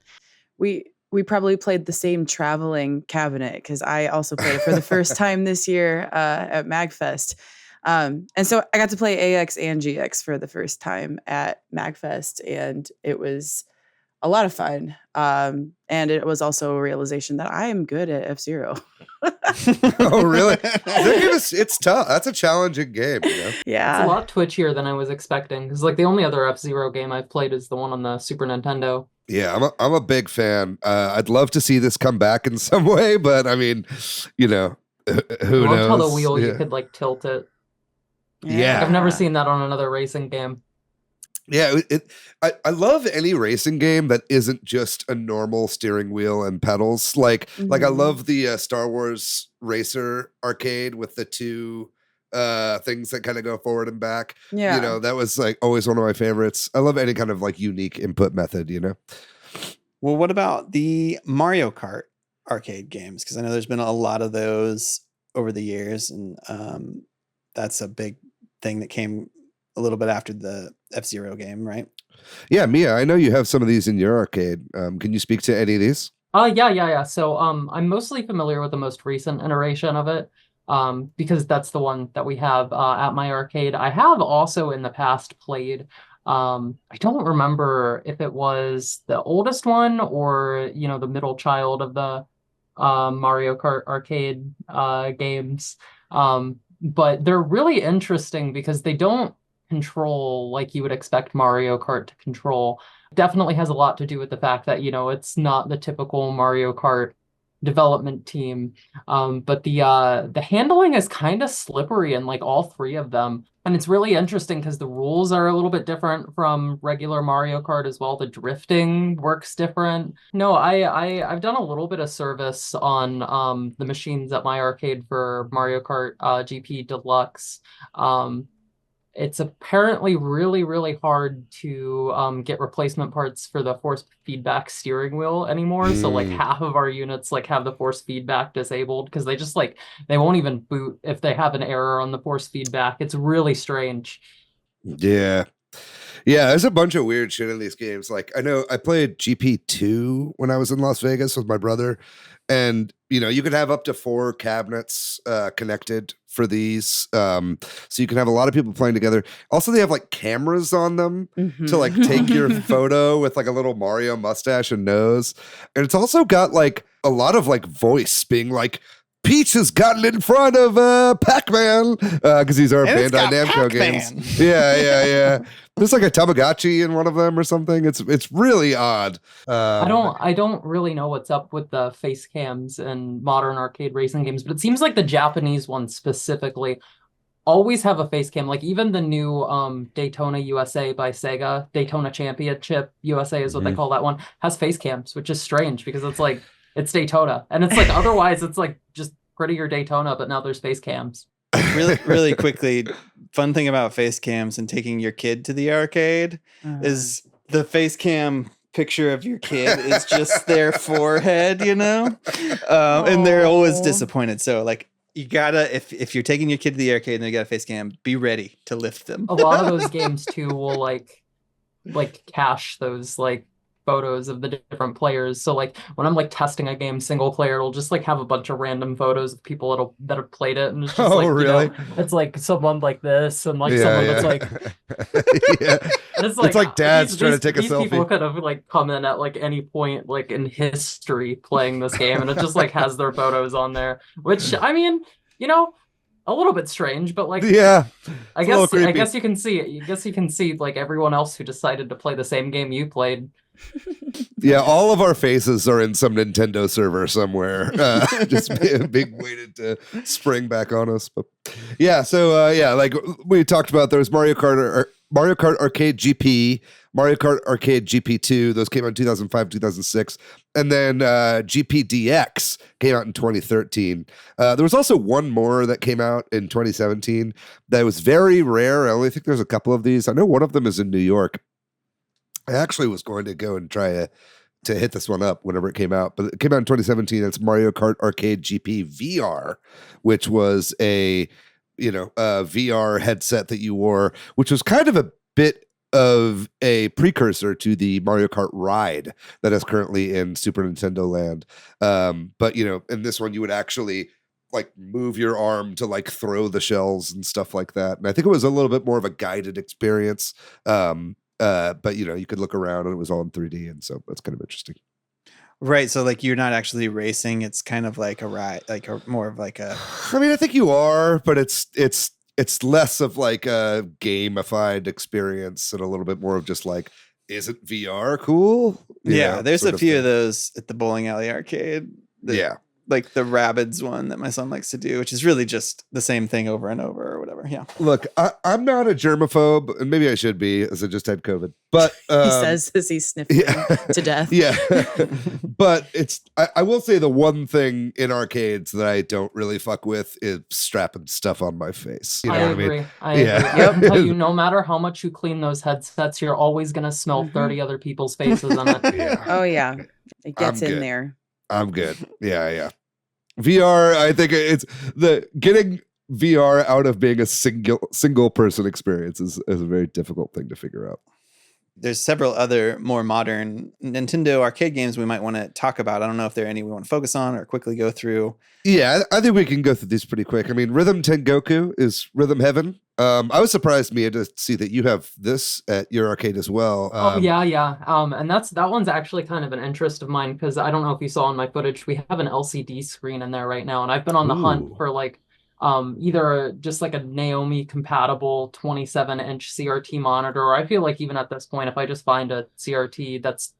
We probably played the same traveling cabinet, because I also played it for the first time this year at MagFest. And so I got to play AX and GX for the first time at MagFest, and it was a lot of fun. And it was also a realization that I am good at F-Zero. Oh, really? That game it's tough. That's a challenging game, you know? Yeah. It's a lot twitchier than I was expecting, because like the only other F-Zero game I've played is the one on the Super Nintendo. Yeah, I'm a big fan. I'd love to see this come back in some way, but I mean, who knows? I loved how the wheel, you could like tilt it. Yeah. I've never seen that on another racing game. Yeah, I love any racing game that isn't just a normal steering wheel and pedals. Like I love the Star Wars Racer arcade with the 2 things that kind of go forward and back. Yeah, that was like always one of my favorites. I love any kind of like unique input method. Well, what about the Mario Kart arcade games? Because I know there's been a lot of those over the years, and that's a big thing that came a little bit after the F-Zero game, right? Yeah, Mia, I know you have some of these in your arcade. Can you speak to any of these? Yeah. So I'm mostly familiar with the most recent iteration of it, because that's the one that we have at my arcade. I have also in the past played, I don't remember if it was the oldest one or, the middle child of the Mario Kart arcade games. But they're really interesting because they don't control like you would expect Mario Kart to control. Definitely has a lot to do with the fact that, it's not the typical Mario Kart development team. But the handling is kind of slippery in like all 3 of them. And it's really interesting because the rules are a little bit different from regular Mario Kart as well. The drifting works different. No, I've done a little bit of service on the machines at my arcade for Mario Kart GP Deluxe. It's apparently really, really hard to get replacement parts for the force feedback steering wheel anymore. So like half of our units like have the force feedback disabled because they just like, they won't even boot if they have an error on the force feedback. It's really strange. Yeah. Yeah, there's a bunch of weird shit in these games. Like, I know I played GP2 when I was in Las Vegas with my brother. And, you could have up to 4 cabinets connected for these. So you can have a lot of people playing together. Also, they have like cameras on them to like take your photo with like a little Mario mustache and nose. And it's also got like a lot of like voice being like, Peach has gotten in front of Pac-Man because these are Bandai Namco games. Yeah. There's like a Tamagotchi in one of them or something. It's really odd. I don't really know what's up with the face cams in modern arcade racing games, but it seems like the Japanese ones specifically always have a face cam. Like even the new Daytona USA by Sega, Daytona Championship USA is what they call that one, has face cams, which is strange because it's like it's Daytona. And it's like otherwise it's like just prettier Daytona, but now there's face cams. Really quickly, fun thing about face cams and taking your kid to the arcade is the face cam picture of your kid is just their forehead, and they're always disappointed. So like you gotta, if you're taking your kid to the arcade and they got a face cam, be ready to lift them. A lot of those games too will like cache those like photos of the different players. So like when I'm like testing a game single player, it'll just like have a bunch of random photos of people that have played it, and it's just really? It's like someone like this and like someone that's like and it's like dad's trying to take a selfie. People could have like come in at like any point like in history playing this game, and it just like has their photos on there, which I mean, a little bit strange, but like I guess you can see it. I guess you can see like everyone else who decided to play the same game you played. Yeah, all of our faces are in some Nintendo server somewhere, just being waited to spring back on us. But yeah, so like we talked about, there was Mario Kart Arcade GP, Mario Kart Arcade GP2. Those came out in 2005, 2006, and then GPDX came out in 2013. There was also one more that came out in 2017 that was very rare. I only think there's a couple of these. I know one of them is in New York. I actually was going to go and try to hit this one up whenever it came out, but it came out in 2017. It's Mario Kart Arcade GP VR, which was a VR headset that you wore, which was kind of a bit of a precursor to the Mario Kart ride that is currently in Super Nintendo land. But in this one you would actually like move your arm to like throw the shells and stuff like that. And I think it was a little bit more of a guided experience. But you could look around and it was all in 3D, and so that's kind of interesting. Right, so like you're not actually racing; it's kind of like a ride, more of like a. I mean, I think you are, but it's less of like a gamified experience and a little bit more of just like, isn't VR cool? There's a few of those at the bowling alley arcade. Like the Rabbids one that my son likes to do, which is really just the same thing over and over or whatever. Yeah. Look, I'm not a germaphobe, and maybe I should be, as I just had COVID. But he says as he's sniffing to death. Yeah. But I will say the one thing in arcades that I don't really fuck with is strapping stuff on my face. You know what agree. I mean? I agree. I can tell you, no matter how much you clean those headsets, you're always gonna smell 30 other people's faces on it. Yeah. Oh yeah, it gets in there. I'm good. Yeah. VR, I think it's getting VR out of being a single person experience is a very difficult thing to figure out. There's several other more modern Nintendo arcade games we might want to talk about. I don't know if there are any we want to focus on or quickly go through. Yeah, I think we can go through these pretty quick. I mean, Rhythm Tengoku is Rhythm Heaven. I was surprised, Mia, to see that you have this at your arcade as well. Yeah. And that one's actually kind of an interest of mine because I don't know if you saw in my footage, we have an LCD screen in there right now, and I've been on the hunt for like either just like a Naomi compatible 27-inch CRT monitor, or I feel like even at this point, if I just find a CRT that's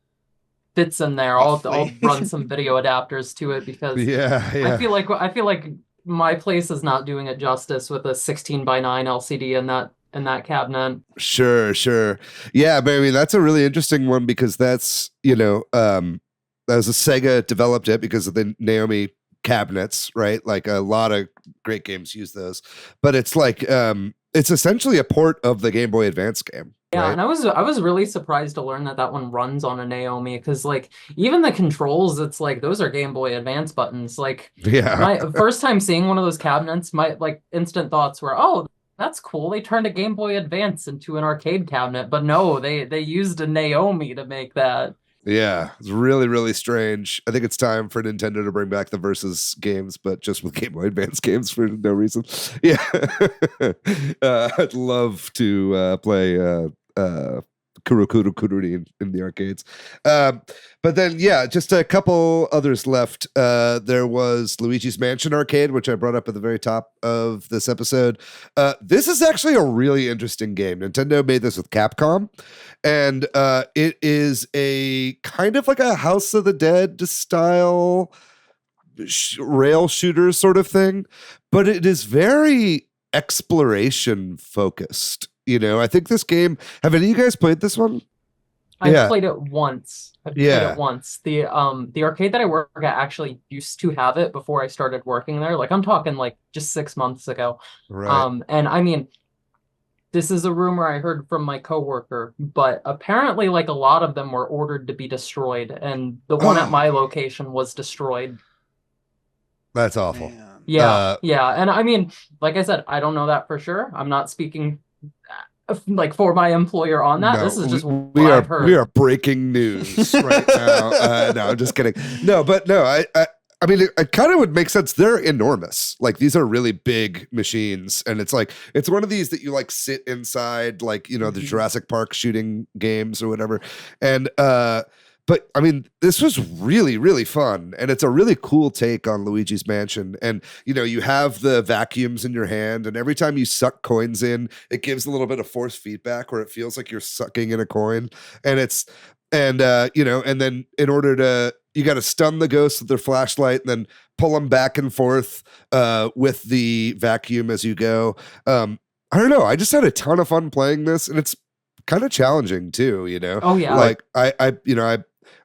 fits in there, I'll run some video adapters to it because I feel like my place is not doing it justice with a 16:9 LCD in that cabinet. Sure. Yeah, but I mean that's a really interesting one because that's that was a Sega developed it because of the Naomi cabinets, right? Like a lot of great games use those, but it's like it's essentially a port of the Game Boy Advance game. Yeah, right? and I was really surprised to learn that one runs on a Naomi because like even the controls, it's like those are Game Boy Advance buttons. Like my first time seeing one of those cabinets, my like instant thoughts were, oh, that's cool. They turned a Game Boy Advance into an arcade cabinet, but no, they used a Naomi to make that. Yeah, it's really, really strange. I think it's time for Nintendo to bring back the Versus games, but just with Game Boy Advance games for no reason. Yeah. I'd love to play Kurokuru Kururi in the arcades. But then, just a couple others left. There was Luigi's Mansion Arcade, which I brought up at the very top of this episode. This is actually a really interesting game. Nintendo made this with Capcom, and it is a kind of like a House of the Dead style rail shooter sort of thing, but it is very exploration focused. You know, I think this game. Have any of you guys played this one? I've played it once. The arcade that I work at actually used to have it before I started working there. Like I'm talking like just 6 months ago. Right. And I mean, this is a rumor I heard from my coworker, but apparently like a lot of them were ordered to be destroyed, and the one at my location was destroyed. That's awful. Man. Yeah. And I mean, like I said, I don't know that for sure. I'm not speaking like for my employer on that. No, this is just we what are I've heard. we are breaking news right now. No, I'm just kidding. No, but no, I mean, it kind of would make sense. They're enormous. Like these are really big machines, and it's like it's one of these that you like sit inside, like you know the Jurassic Park shooting games or whatever. And but I mean, this was really, really fun, and it's a really cool take on Luigi's Mansion. And you know, you have the vacuums in your hand, and every time you suck coins in, it gives a little bit of force feedback where it feels like you're sucking in a coin. And you know, and then in order to, you got to stun the ghosts with their flashlight, and then pull them back and forth with the vacuum as you go. I don't know. I just had a ton of fun playing this, and it's kind of challenging too. You know. Oh yeah. Like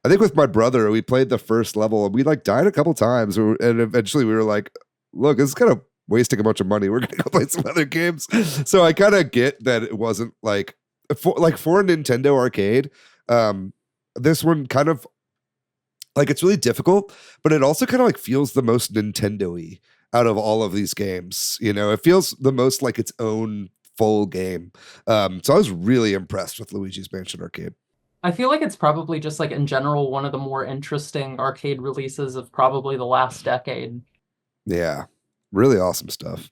I think with my brother, we played the first level and we like died a couple times, and eventually we were like, look, this is kind of wasting a bunch of money. We're going to go play some other games. So I kind of get that it wasn't like for a Nintendo arcade. This one kind of like, it's really difficult, but it also kind of like feels the most Nintendo-y out of all of these games. You know, it feels the most like its own full game. So I was really impressed with Luigi's Mansion Arcade. I feel like it's probably just like in general one of the more interesting arcade releases of probably the last decade. Yeah, really awesome stuff.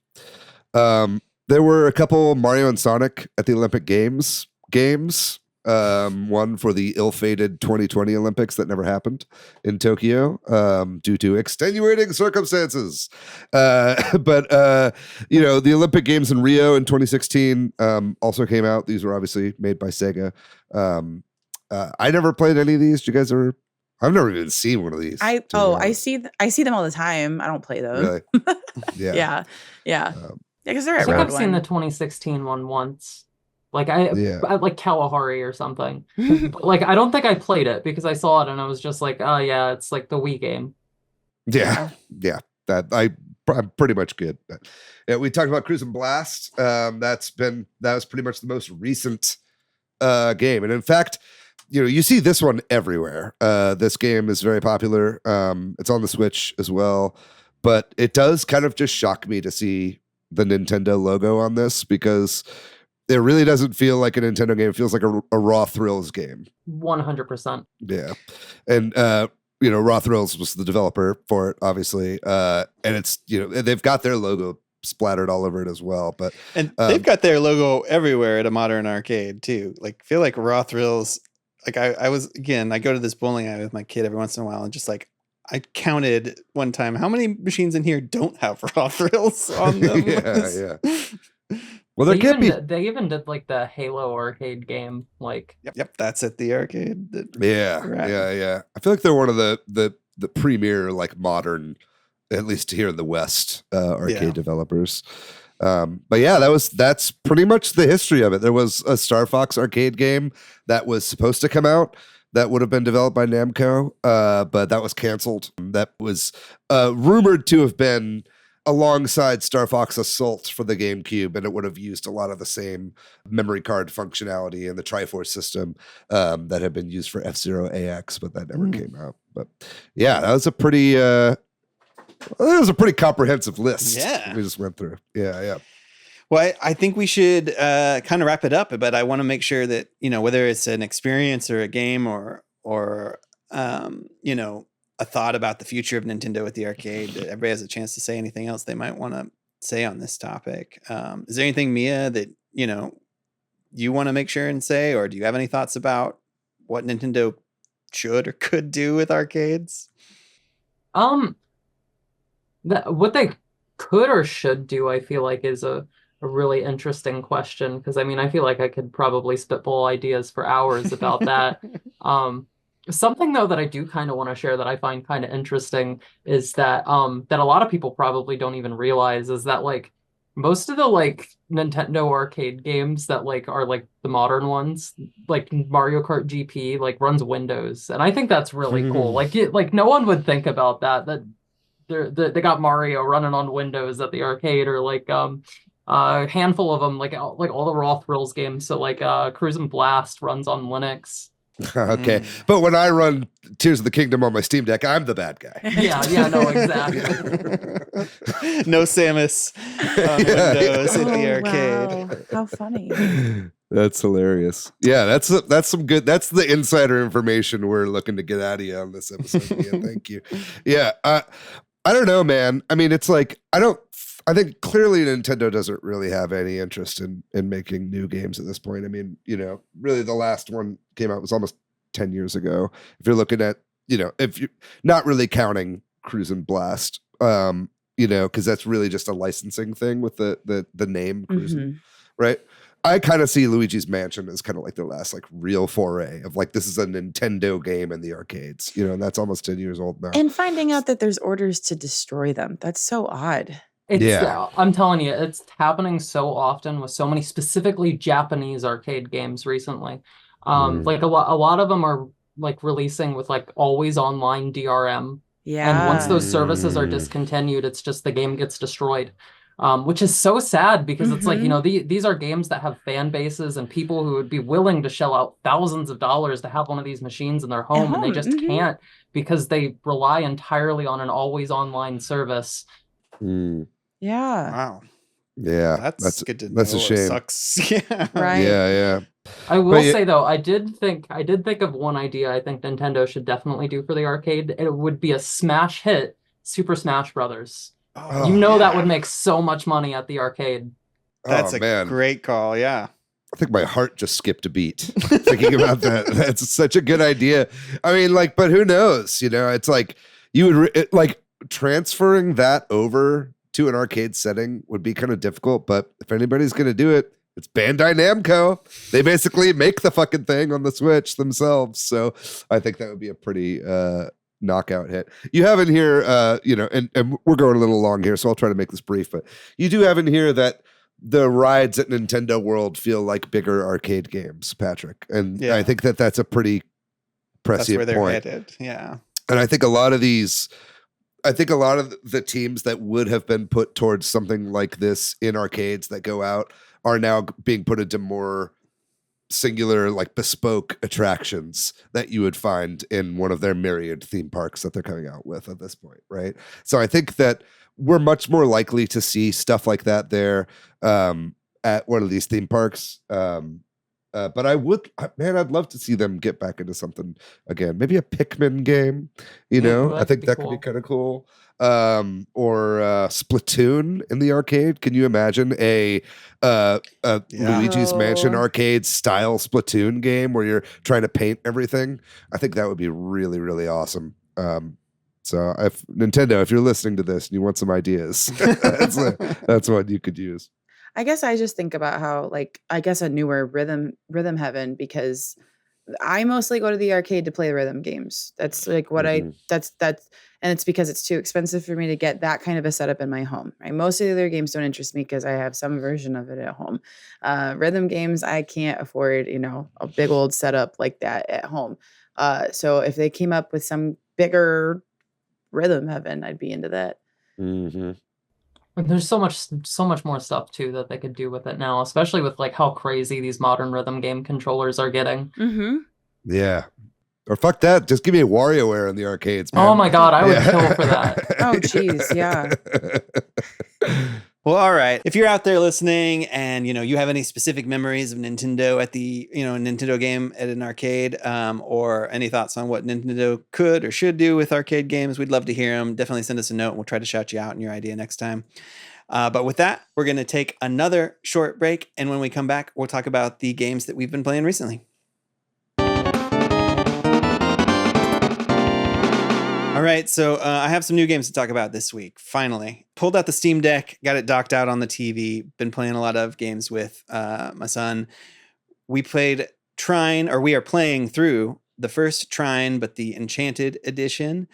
There were a couple Mario and Sonic at the Olympic games. One for the ill-fated 2020 Olympics that never happened in Tokyo due to extenuating circumstances. But you know, the Olympic Games in Rio in 2016 also came out. These were obviously made by Sega. I never played any of these. You guys ever? I've never even seen one of these. I see them all the time. I don't play those. Really? Yeah. Because they're I at think Road I've seen the One. 2016 one once. Like I like Kalahari or something. Yeah. But, like I don't think I played it because I saw it and I was just like, oh yeah, it's like the Wii game. Yeah. That I'm pretty much good. Yeah, we talked about Cruise and Blast. That was pretty much the most recent game, and in fact, you know, you see this one everywhere. This game is very popular. It's on the Switch as well, but it does kind of just shock me to see the Nintendo logo on this because it really doesn't feel like a Nintendo game. It feels like a Raw Thrills game. 100%. Yeah. And, you know, Raw Thrills was the developer for it, obviously. And it's, you know, they've got their logo splattered all over it as well. But they've got their logo everywhere at a modern arcade too. Like, feel like Raw Thrills. Like I go to this bowling alley with my kid every once in a while, and just like I counted one time how many machines in here don't have Raw Thrills on them. Yeah. Well, They even did like the Halo arcade game. Like, yep, that's at the arcade. Yeah. I feel like they're one of the premier like modern, at least here in the West, arcade developers. But yeah, that's pretty much the history of it. There was a Star Fox arcade game that was supposed to come out that would have been developed by Namco, but that was canceled. That was rumored to have been alongside Star Fox Assault for the GameCube, and it would have used a lot of the same memory card functionality and the Triforce system that had been used for F-Zero AX, but that never came out. But yeah, that was a pretty comprehensive list. Yeah, we just went through. Yeah. Well, I think we should kind of wrap it up, but I want to make sure that, you know, whether it's an experience or a game or you know, a thought about the future of Nintendo at the arcade, that everybody has a chance to say anything else they might want to say on this topic. Is there anything, Mia, that, you know, you want to make sure and say, or do you have any thoughts about what Nintendo should or could do with arcades? What they could or should do, I feel like, is a really interesting question, because I mean, I feel like I could probably spitball ideas for hours about that. Something though that I do kind of want to share that I find kind of interesting is that that a lot of people probably don't even realize is that, like, most of the like Nintendo arcade games that like are like the modern ones, like Mario Kart GP, like runs Windows, and I think that's really cool. Like no one would think about that they got Mario running on Windows at the arcade, or like a handful of them, like all the Raw Thrills games. So like Cruisin' Blast runs on Linux. Okay, but when I run Tears of the Kingdom on my Steam Deck, I'm the bad guy. Yeah, no, exactly. No Samus on Windows at the arcade. Wow. How funny. That's hilarious. Yeah, that's some good. That's the insider information we're looking to get out of you on this episode. Yeah, thank you. Yeah, I don't know, man. I mean, it's like I think clearly Nintendo doesn't really have any interest in making new games at this point. I mean, really the last one came out was almost 10 years ago. If you're looking at, if you're not really counting Cruisin' Blast, because that's really just a licensing thing with the name Cruisin', right? I kind of see Luigi's Mansion as kind of like the last like real foray of like, this is a Nintendo game in the arcades, and that's almost 10 years old now. And finding out that there's orders to destroy them. That's so odd. I'm telling you, it's happening so often with so many specifically Japanese arcade games recently. Like a lot of them are like releasing with like always online DRM. Yeah. And once those services are discontinued, it's just the game gets destroyed. Which is so sad because it's like, these are games that have fan bases and people who would be willing to shell out thousands of dollars to have one of these machines in their home, and they just can't because they rely entirely on an always online service. Yeah. Wow. Yeah. That's good to know. That's a shame. It sucks. Yeah. Right. Yeah. I will say though, I did think of one idea I think Nintendo should definitely do for the arcade. It would be a smash hit, Super Smash Brothers. That would make so much money at the arcade. That's a great call. Yeah. I think my heart just skipped a beat thinking about that. That's such a good idea. I mean, like, but who knows? It's like you would like transferring that over to an arcade setting would be kind of difficult. But if anybody's going to do it, it's Bandai Namco. They basically make the fucking thing on the Switch themselves. So I think that would be a pretty knockout hit. You have in here, and we're going a little long here, so I'll try to make this brief, but you do have in here that the rides at Nintendo World feel like bigger arcade games, Patrick. And I think that's a pretty prescient That's where point. they're headed. Yeah. And I think a lot of the teams that would have been put towards something like this in arcades that go out are now being put into more singular, like bespoke attractions that you would find in one of their myriad theme parks that they're coming out with at this point, right? So I think that we're much more likely to see stuff like that there at one of these theme parks. But I'd love to see them get back into something again. Maybe a Pikmin game, I think that could be kind of cool. Or Splatoon in the arcade. Can you imagine a Luigi's Mansion arcade style Splatoon game where you're trying to paint everything? I think that would be really, really awesome. So if Nintendo, if you're listening to this and you want some ideas, that's what you could use. I guess I just think about how, like, I guess a newer rhythm heaven, because I mostly go to the arcade to play rhythm games. That's like what and it's because it's too expensive for me to get that kind of a setup in my home. Right? Most of the other games don't interest me because I have some version of it at home. Rhythm games, I can't afford, a big old setup like that at home. So if they came up with some bigger rhythm heaven, I'd be into that. Mm-hmm. There's so much more stuff too that they could do with it now, especially with like how crazy these modern rhythm game controllers are getting. Mm-hmm. Yeah. Or fuck that. Just give me a WarioWare in the arcades, man. Oh my God, I would kill for that. Oh, geez, yeah. Well, all right. If you're out there listening and, you have any specific memories of Nintendo at the, Nintendo game at an arcade, or any thoughts on what Nintendo could or should do with arcade games, we'd love to hear them. Definitely send us a note and we'll try to shout you out in your idea next time. But with that, we're going to take another short break. And when we come back, we'll talk about the games that we've been playing recently. All right, so I have some new games to talk about this week. Finally, pulled out the Steam Deck, got it docked out on the TV. Been playing a lot of games with my son. We are playing through the first Trine, but the Enchanted edition.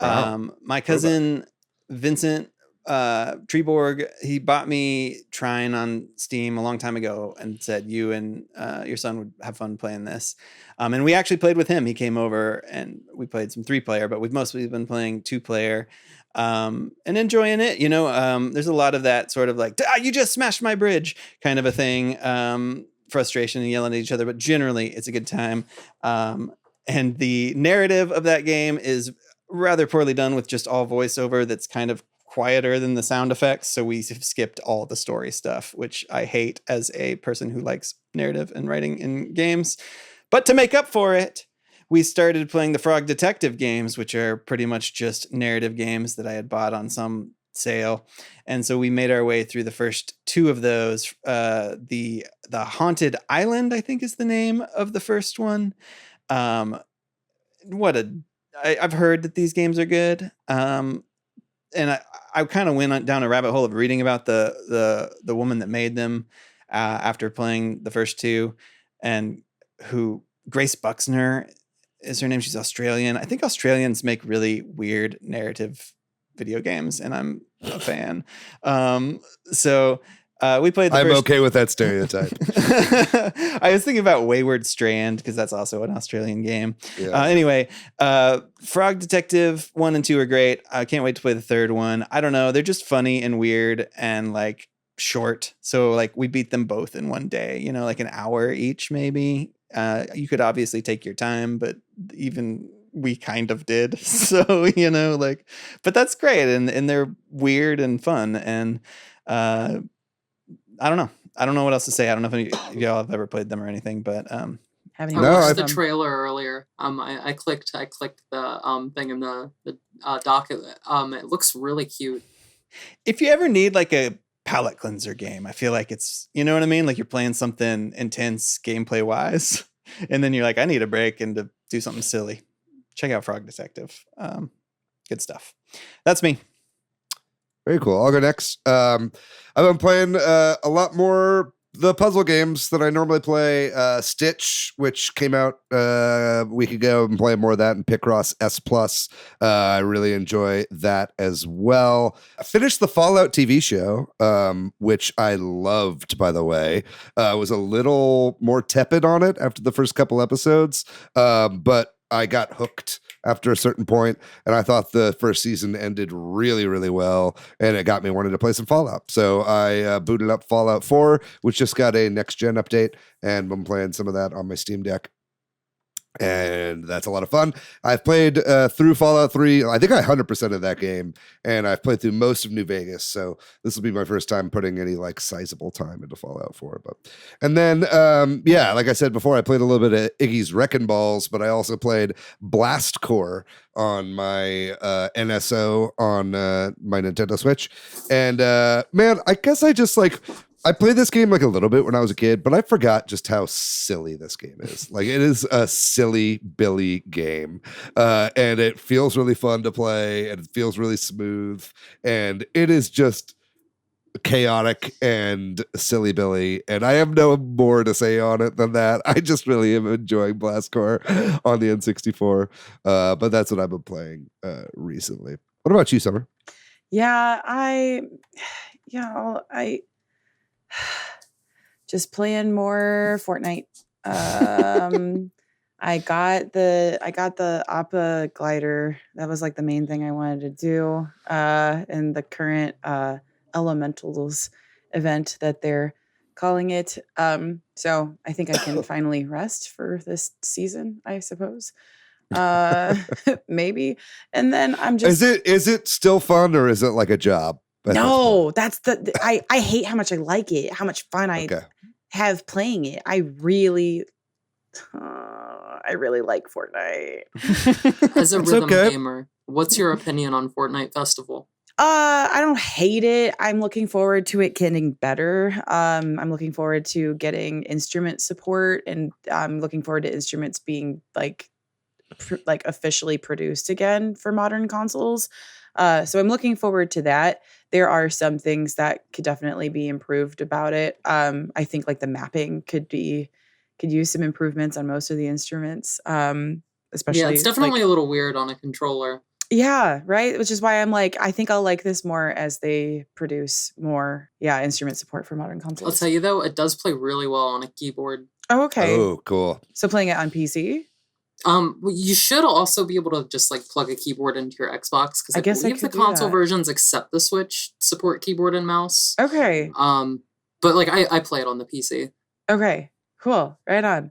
Wow. My cousin Vincent Treeborg, he bought me Trine on Steam a long time ago and said you and your son would have fun playing this. And we actually played with him. He came over and we played some 3-player, but we've mostly been playing 2-player and enjoying it. You know, there's a lot of that sort of like, you just smashed my bridge kind of a thing. Frustration and yelling at each other, but generally it's a good time. And the narrative of that game is rather poorly done with just all voiceover that's kind of quieter than the sound effects. So we have skipped all the story stuff, which I hate as a person who likes narrative and writing in games. But to make up for it, we started playing the Frog Detective games, which are pretty much just narrative games that I had bought on some sale. And so we made our way through the first 2 of those. The Haunted Island, I think, is the name of the first one. I've heard that these games are good. And I kind of went down a rabbit hole of reading about the woman that made them after playing the first 2, and who Grace Buxner is her name. She's Australian. I think Australians make really weird narrative video games, and I'm a fan. So we played the I'm first... okay with that stereotype. I was thinking about Wayward Strand because that's also an Australian game. Yeah. Anyway, Frog Detective 1 and 2 are great. I can't wait to play the third one. I don't know. They're just funny and weird and like short. So like we beat them both in one day, you know, like an hour each maybe. You could obviously take your time, but even we kind of did. So, you know, like, but that's great. And they're weird and fun. And I don't know. I don't know what else to say. I don't know if y'all have ever played them or anything, but Haven't I even watched watched the trailer earlier. I clicked the thing in the docket. It looks really cute. if you ever need like a palate cleanser game, I feel like it's, you know what I mean? Like you're playing something intense gameplay wise, and then you're like, I need a break and to do something silly. Check out Frog Detective. Good stuff. That's me. Very cool. I'll go next. I've been playing a lot more the puzzle games that I normally play. Stitch, which came out a week ago, and playing more of that, and Picross S+. I really enjoy that as well. I finished the Fallout TV show, which I loved, by the way. I was a little more tepid on it after the first couple episodes, but I got hooked after a certain point, and I thought the first season ended really, really well, and it got me wanting to play some Fallout. So I booted up Fallout 4, which just got a next-gen update, and I'm playing some of that on my Steam Deck. And that's a lot of fun. I've played through Fallout 3. I think I 100% of that game, and I've played through most of New Vegas. So this will be my first time putting any like sizable time into Fallout 4. And then, like I said before, I played a little bit of Iggy's Wrecking Balls, but I also played Blast Core on my NSO on my Nintendo Switch. And man, I guess I played this game like a little bit when I was a kid, but I forgot just how silly this game is. Like, it is a silly Billy game. And it feels really fun to play, and it feels really smooth. And it is just chaotic and silly Billy. And I have no more to say on it than that. I just really am enjoying Blastcore on the N64. But that's what I've been playing recently. What about you, Summer? Yeah, just playing more Fortnite. I got the Appa glider. That was like the main thing I wanted to do in the current Elementals event that they're calling it. So I think I can finally rest for this season, I suppose. Maybe. And then I'm just Is it still fun, or is it like a job? No, that's I hate how much I like it, how much fun I have playing it. I really like Fortnite. As a rhythm gamer, what's your opinion on Fortnite Festival? I don't hate it. I'm looking forward to it getting better. I'm looking forward to getting instrument support, and I'm looking forward to instruments being like officially produced again for modern consoles. So I'm looking forward to that. There are some things that could definitely be improved about it. I think like the mapping could use some improvements on most of the instruments. Especially it's definitely a little weird on a controller. Yeah, right. Which is why I'm like, I think I'll like this more as they produce more, instrument support for modern consoles. I'll tell you though, it does play really well on a keyboard. Oh, okay. Oh, cool. So playing it on PC? You should also be able to just like plug a keyboard into your Xbox because I guess I believe the could do console that. versions except the Switch support keyboard and mouse. Okay. But like I play it on the PC. Okay. Cool. Right on.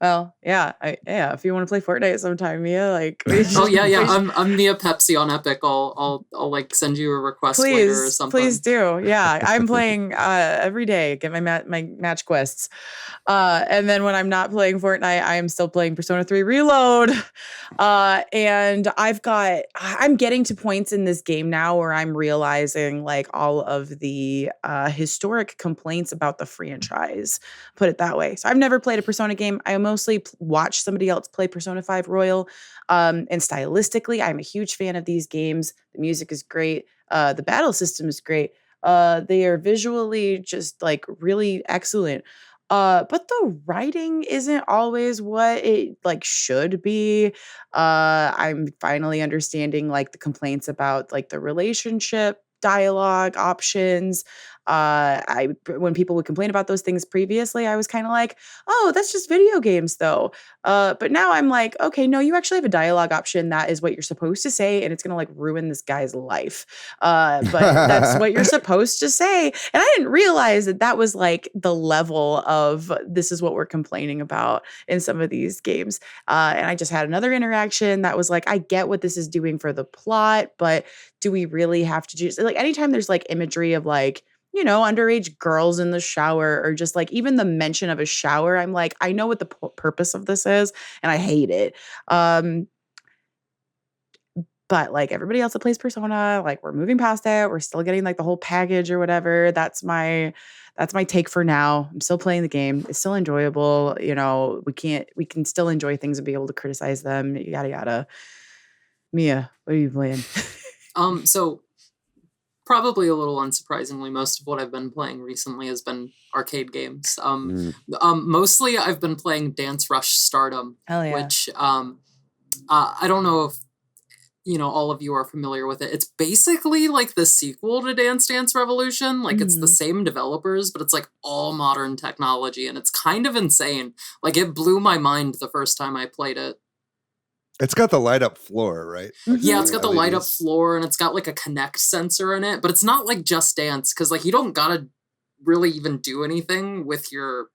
Well, if you want to play Fortnite sometime, Mia, like I'm Mia Pepsi on Epic. I'll like send you a request later or something. Please do. Yeah, I'm playing every day. Get my match quests, and then when I'm not playing Fortnite, I am still playing Persona 3 Reload. And I'm getting to points in this game now where I'm realizing like all of the historic complaints about the franchise. Put it that way. So I've never played a Persona game. I mostly watch somebody else play Persona 5 Royal. And stylistically, I'm a huge fan of these games. The music is great. The battle system is great. They are visually just like really excellent. But the writing isn't always what it like should be. I'm finally understanding like the complaints about like the relationship dialogue options. When people would complain about those things previously, I was kind of like, oh, that's just video games though. But now I'm like, okay, no, you actually have a dialogue option. That is what you're supposed to say. And it's going to like ruin this guy's life. But that's what you're supposed to say. And I didn't realize that was like the level of this is what we're complaining about in some of these games. And I just had another interaction that was like, I get what this is doing for the plot, but do we really have to do like anytime there's like imagery of like, underage girls in the shower or just like even the mention of a shower, I'm like, I know what the purpose of this is and I hate it. But like everybody else that plays Persona, like we're moving past it. We're still getting like the whole package or whatever. That's my take for now. I'm still playing the game. It's still enjoyable. We can still enjoy things and be able to criticize them, yada, yada. Mia, what are you playing? So probably a little unsurprisingly, most of what I've been playing recently has been arcade games. Mostly I've been playing Dance Rush Stardom, which I don't know if all of you are familiar with it. It's basically like the sequel to Dance Dance Revolution. Like it's the same developers, but it's like all modern technology, and it's kind of insane. Like it blew my mind the first time I played it. It's got the light up floor, right? Yeah, it's got the light up floor and it's got like a Kinect sensor in it, but it's not like Just Dance because like you don't gotta really even do anything with your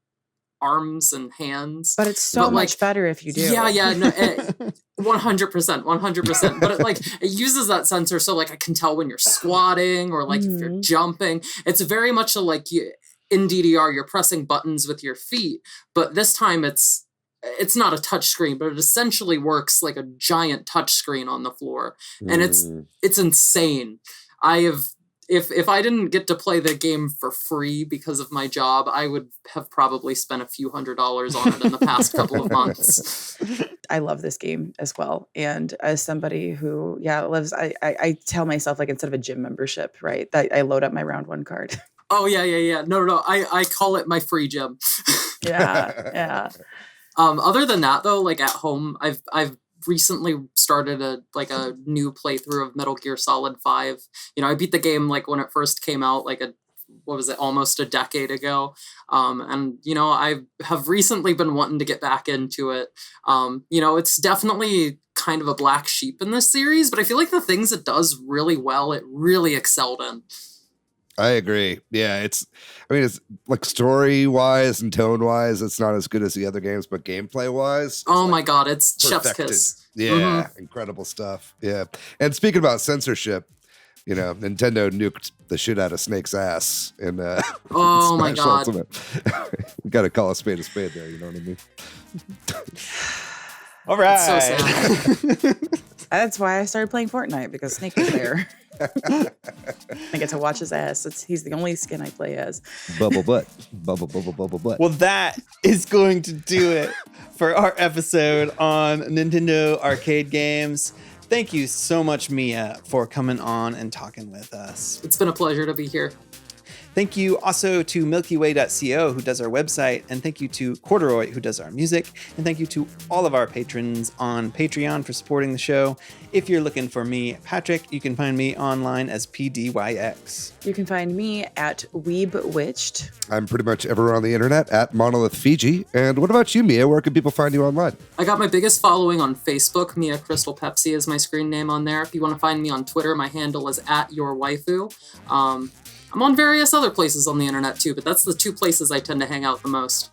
arms and hands. But it's so much better if you do. Yeah, no, 100%. But it uses that sensor so like I can tell when you're squatting or like if you're jumping. It's very much like in DDR you're pressing buttons with your feet, but this time it's not a touch screen, but it essentially works like a giant touch screen on the floor. And it's insane. If I didn't get to play the game for free because of my job, I would have probably spent a few $100s on it in the past couple of months. I love this game as well. And as somebody who, lives, I tell myself like instead of a gym membership, right, that I load up my round one card. Oh, yeah. No. I call it my free gym. Yeah. Other than that, though, like at home, I've recently started a new playthrough of Metal Gear Solid 5. I beat the game like when it first came out, like almost a decade ago. And I have recently been wanting to get back into it. It's definitely kind of a black sheep in this series, but I feel like the things it does really well, it really excelled in. I agree. Yeah, it's like story wise and tone wise, it's not as good as the other games, but gameplay wise, oh my god, it's chef's kiss. Yeah, incredible stuff. Yeah, and speaking about censorship, Nintendo nuked the shit out of Snake's ass in oh my god, Ultimate. We got to call a spade there. You know what I mean? All right. It's so sad. That's why I started playing Fortnite, because Snake was there. I get to watch his ass. He's the only skin I play as. Bubble butt. Bubble butt. Well, that is going to do it for our episode on Nintendo arcade games. Thank you so much, Mia, for coming on and talking with us. It's been a pleasure to be here. Thank you also to MilkyWay.co, who does our website, and thank you to Corduroy, who does our music, and thank you to all of our patrons on Patreon for supporting the show. If you're looking for me, Patrick, you can find me online as PDYX. You can find me at Weebwitched. I'm pretty much everywhere on the internet at Monolith Fiji. And what about you, Mia? Where can people find you online? I got my biggest following on Facebook. Mia Crystal Peppsi is my screen name on there. If you want to find me on Twitter, my handle is @yourwaifu. I'm on various other places on the internet too, but that's the two places I tend to hang out the most.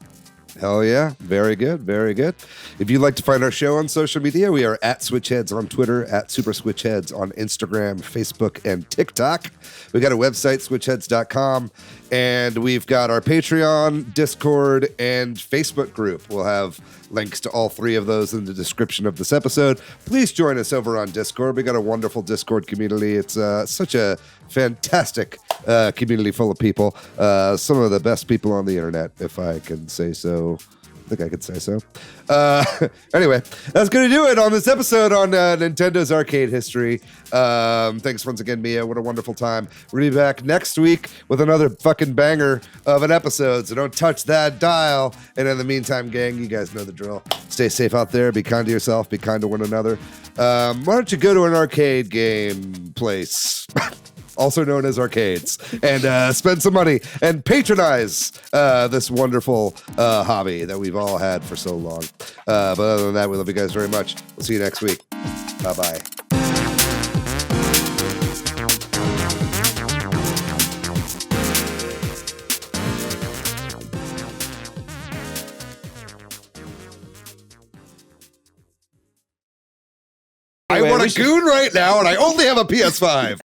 Hell yeah. Very good. Very good. If you'd like to find our show on social media, we are at Switch Headz on Twitter, at Super Switch Headz on Instagram, Facebook, and TikTok. We got a website, switchheads.com, and we've got our Patreon, Discord, and Facebook group. We'll have links to all three of those in the description of this episode. Please join us over on Discord. We got a wonderful Discord community. It's such a fantastic community full of people. Some of the best people on the internet, if I can say so. I think I could say so. Anyway, that's going to do it on this episode on Nintendo's arcade history. Thanks once again, Mia. What a wonderful time. We're going to be back next week with another fucking banger of an episode, so don't touch that dial. And in the meantime, gang, you guys know the drill. Stay safe out there. Be kind to yourself. Be kind to one another. Why don't you go to an arcade game place? Also known as arcades, and spend some money and patronize this wonderful hobby that we've all had for so long. But other than that, we love you guys very much. We'll see you next week. Bye-bye. I want a goon right now, and I only have a PS5.